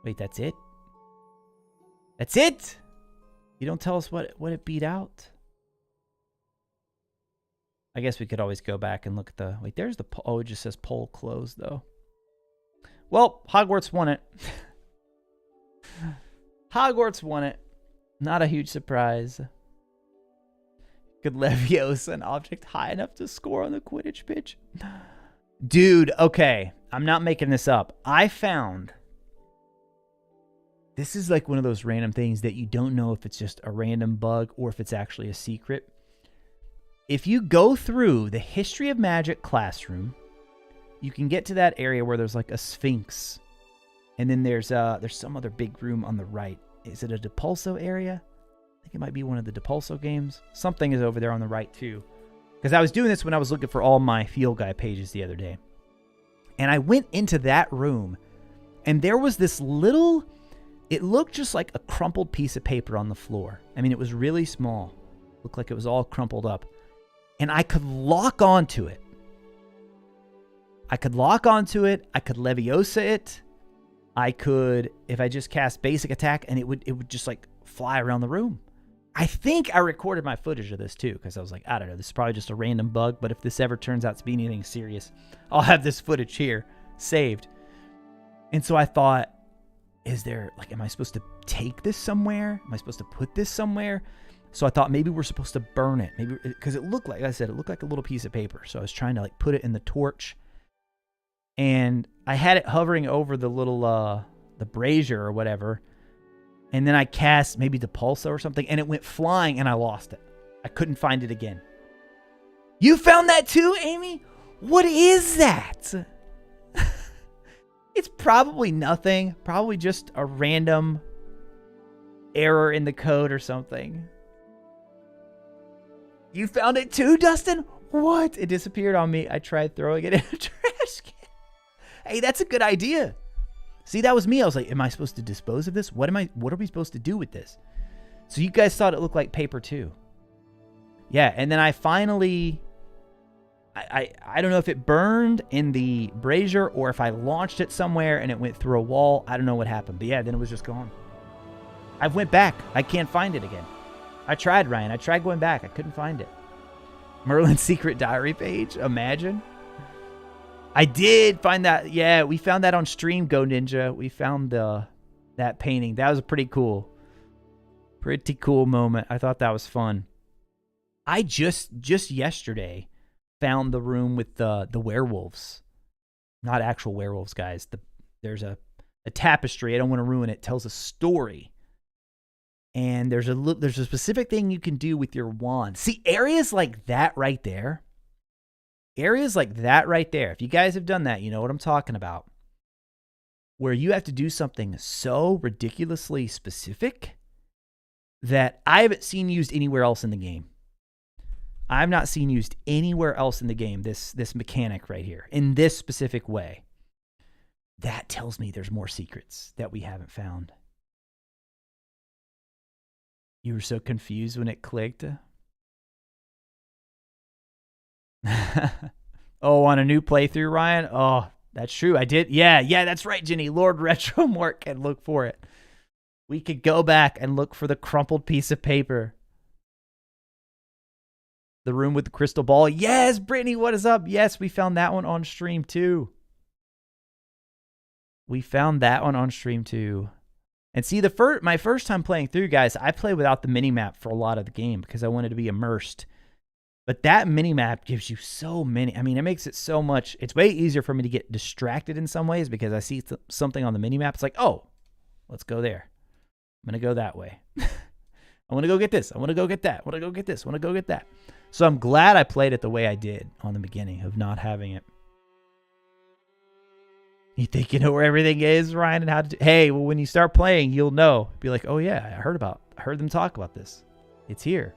Wait, that's it? That's it? You don't tell us what it beat out? I guess we could always go back and look at the... Wait, there's the... Oh, it just says poll closed, though. Well, Hogwarts won it. Hogwarts won it. Not a huge surprise. Could Leviosa an object high enough to score on the Quidditch pitch? Dude, okay. I'm not making this up. I found... This is like one of those random things that you don't know if it's just a random bug or if it's actually a secret. If you go through the History of Magic classroom, you can get to that area where there's like a Sphinx. And then there's some other big room on the right. Is it a Depulso area? I think it might be one of the Depulso games. Something is over there on the right too. Because I was doing this when I was looking for all my field guide pages the other day. And I went into that room and there was this little... It looked just like a crumpled piece of paper on the floor. I mean, it was really small. Looked like it was all crumpled up. And I could lock onto it. I could Leviosa it. I could, if I just cast basic attack, and it would just like fly around the room. I think I recorded my footage of this too, because I was like, I don't know, this is probably just a random bug, but if this ever turns out to be anything serious, I'll have this footage here saved. And so I thought, is there, like, am I supposed to take this somewhere? Am I supposed to put this somewhere? So I thought maybe we're supposed to burn it. Maybe, because it looked like I said, it looked like a little piece of paper. So I was trying to like put it in the torch. And I had it hovering over the little, the brazier or whatever. And then I cast maybe Depulso or something. And it went flying and I lost it. I couldn't find it again. You found that too, Amy? What is that? It's probably nothing. Probably just a random error in the code or something. You found it too, Dustin? What? It disappeared on me. I tried throwing it in a trash can. Hey, that's a good idea. See, that was me. I was like, am I supposed to dispose of this? What are we supposed to do with this? So you guys thought it looked like paper too. Yeah, and then I finally... I don't know if it burned in the brazier or if I launched it somewhere and it went through a wall. I don't know what happened. But yeah, then it was just gone. I went back. I can't find it again. I tried, Ryan. I tried going back. I couldn't find it. Merlin's secret diary page. Imagine. I did find that. Yeah, we found that on stream, Go Ninja. We found that painting. That was a pretty cool moment. I thought that was fun. I just yesterday found the room with the werewolves. Not actual werewolves, guys. There's a tapestry. I don't want to ruin it. It tells a story. And there's a specific thing you can do with your wand. See, areas like that right there. Areas like that right there. If you guys have done that, you know what I'm talking about. Where you have to do something so ridiculously specific that I haven't seen used anywhere else in the game. I've not seen used anywhere else in the game, this mechanic right here, in this specific way. That tells me there's more secrets that we haven't found. You were so confused when it clicked. Oh, on a new playthrough, Ryan? Oh, that's true. I did. Yeah, that's right, Jenny. Lord Retromort can look for it. We could go back and look for the crumpled piece of paper. The room with the crystal ball. Yes, Brittany, what is up? Yes, we found that one on stream too. We found that one on stream too. And see, my first time playing through, guys, I played without the mini-map for a lot of the game because I wanted to be immersed. But that mini-map gives you so many. I mean, it makes it so much. It's way easier for me to get distracted in some ways because I see something on the mini-map. It's like, oh, let's go there. I'm going to go that way. I want to go get this. I want to go get that. I want to go get this. I want to go get that. So I'm glad I played it the way I did on the beginning of not having it. You think you know where everything is, Ryan, and how to do? Hey, well, when you start playing, you'll know. Be like, oh yeah, I heard them talk about this. It's here.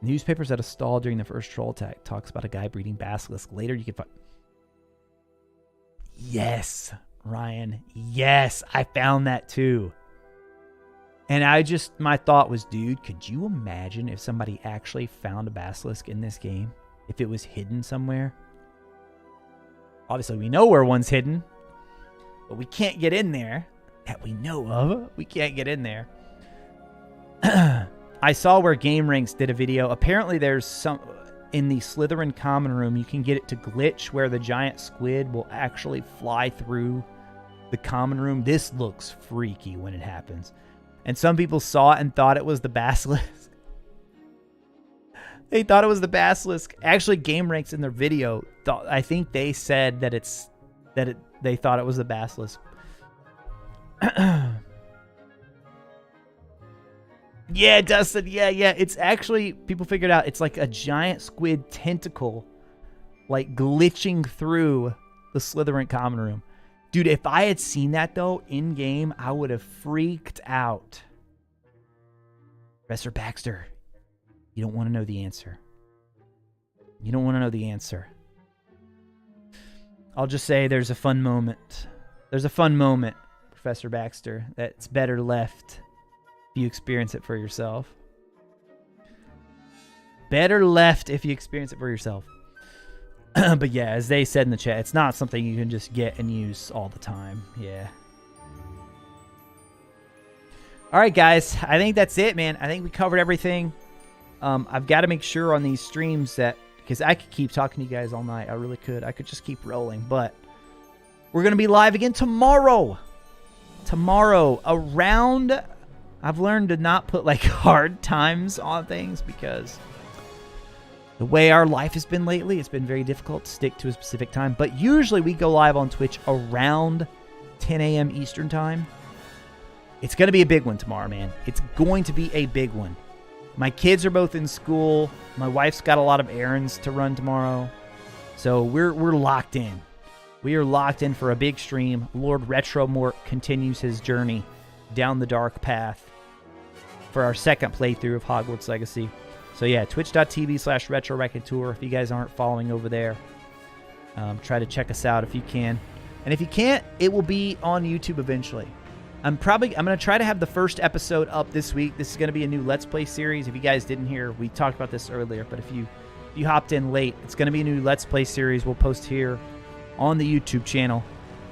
Newspapers at a stall during the first troll attack talks about a guy breeding basilisk. Later, you can find. Yes, Ryan. Yes, I found that too. And my thought was, dude, could you imagine if somebody actually found a basilisk in this game? If it was hidden somewhere? Obviously, we know where one's hidden, but we can't get in there. That we know of. We can't get in there. I saw where Game Ranks did a video. Apparently, there's some... In the Slytherin common room, you can get it to glitch where the giant squid will actually fly through the common room. This looks freaky when it happens. And some people saw it and thought it was the basilisk. They thought it was the basilisk. Actually, Game Ranks in their video, I think they said that they thought it was the basilisk. Yeah, Dustin. Yeah. It's actually, people figured out it's like a giant squid tentacle, like glitching through the Slytherin common room. Dude, if I had seen that though in game, I would have freaked out. Professor Baxter, you don't want to know the answer. You don't want to know the answer. I'll just say there's a fun moment. There's a fun moment, Professor Baxter, that's better left if you experience it for yourself. Better left if you experience it for yourself. But yeah, as they said in the chat, it's not something you can just get and use all the time. Yeah. All right, guys. I think that's it, man. I think we covered everything. I've got to make sure on these streams that... Because I could keep talking to you guys all night. I really could. I could just keep rolling. But we're going to be live again tomorrow. Tomorrow. Around... I've learned to not put like hard times on things because the way our life has been lately, it's been very difficult to stick to a specific time. But usually we go live on Twitch around 10 a.m. Eastern time. It's going to be a big one tomorrow, man. It's going to be a big one. My kids are both in school. My wife's got a lot of errands to run tomorrow. So we're locked in. We are locked in for a big stream. Lord RetroRaconteur continues his journey down the dark path for our second playthrough of Hogwarts Legacy. So yeah, twitch.tv/RetroRaconteur. If you guys aren't following over there, try to check us out if you can. And if you can't, it will be on YouTube eventually. I'm going to try to have the first episode up this week. This is going to be a new Let's Play series. If you guys didn't hear, we talked about this earlier, but if you hopped in late, it's going to be a new Let's Play series we'll post here on the YouTube channel.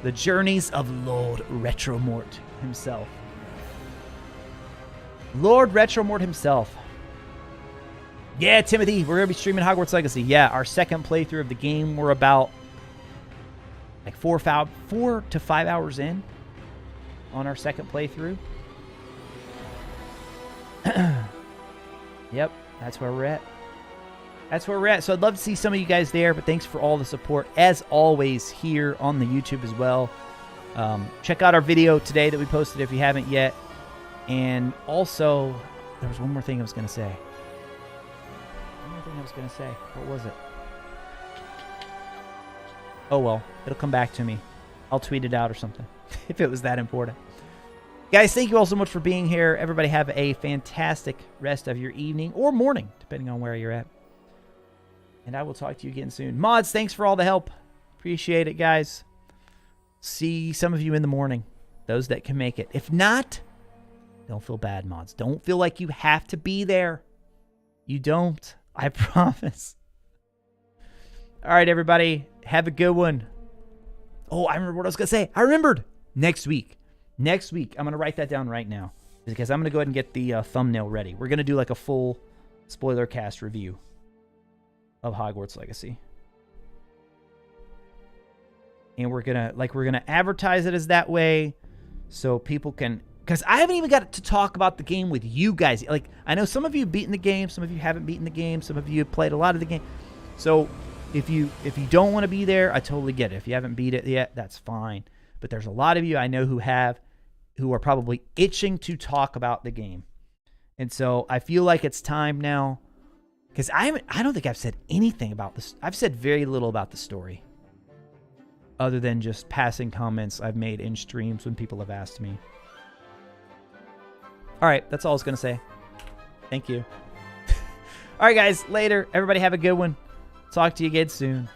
The Journeys of Lord RetroRaconteur himself. Lord RetroRaconteur himself. Yeah, Timothy, we're going to be streaming Hogwarts Legacy. Yeah, our second playthrough of the game. We're about like 4 to 5 hours in on our second playthrough. Yep, that's where we're at. That's where we're at. So I'd love to see some of you guys there, but thanks for all the support, as always, here on the YouTube as well. Check out our video today that we posted if you haven't yet. And also, there was one more thing I was going to say. What was it? Oh, well. It'll come back to me. I'll tweet it out or something if it was that important. Guys, thank you all so much for being here. Everybody have a fantastic rest of your evening or morning, depending on where you're at. And I will talk to you again soon. Mods, thanks for all the help. Appreciate it, guys. See some of you in the morning. Those that can make it. If not... Don't feel bad, mods. Don't feel like you have to be there. You don't. I promise. All right, everybody. Have a good one. Oh, I remember what I was going to say. I remembered. Next week. I'm going to write that down right now because I'm going to go ahead and get the thumbnail ready. We're going to do like a full spoiler cast review of Hogwarts Legacy. And we're going to advertise it as that way so people can... Because I haven't even got to talk about the game with you guys. Like, I know some of you have beaten the game, some of you haven't beaten the game, some of you have played a lot of the game. So if you don't want to be there, I totally get it. If you haven't beat it yet, that's fine. But there's a lot of you I know who are probably itching to talk about the game. And so I feel like it's time now. Because I don't think I've said anything about this. I've said very little about the story. Other than just passing comments I've made in streams when people have asked me. All right, that's all I was going to say. Thank you. All right, guys, later. Everybody have a good one. Talk to you again soon.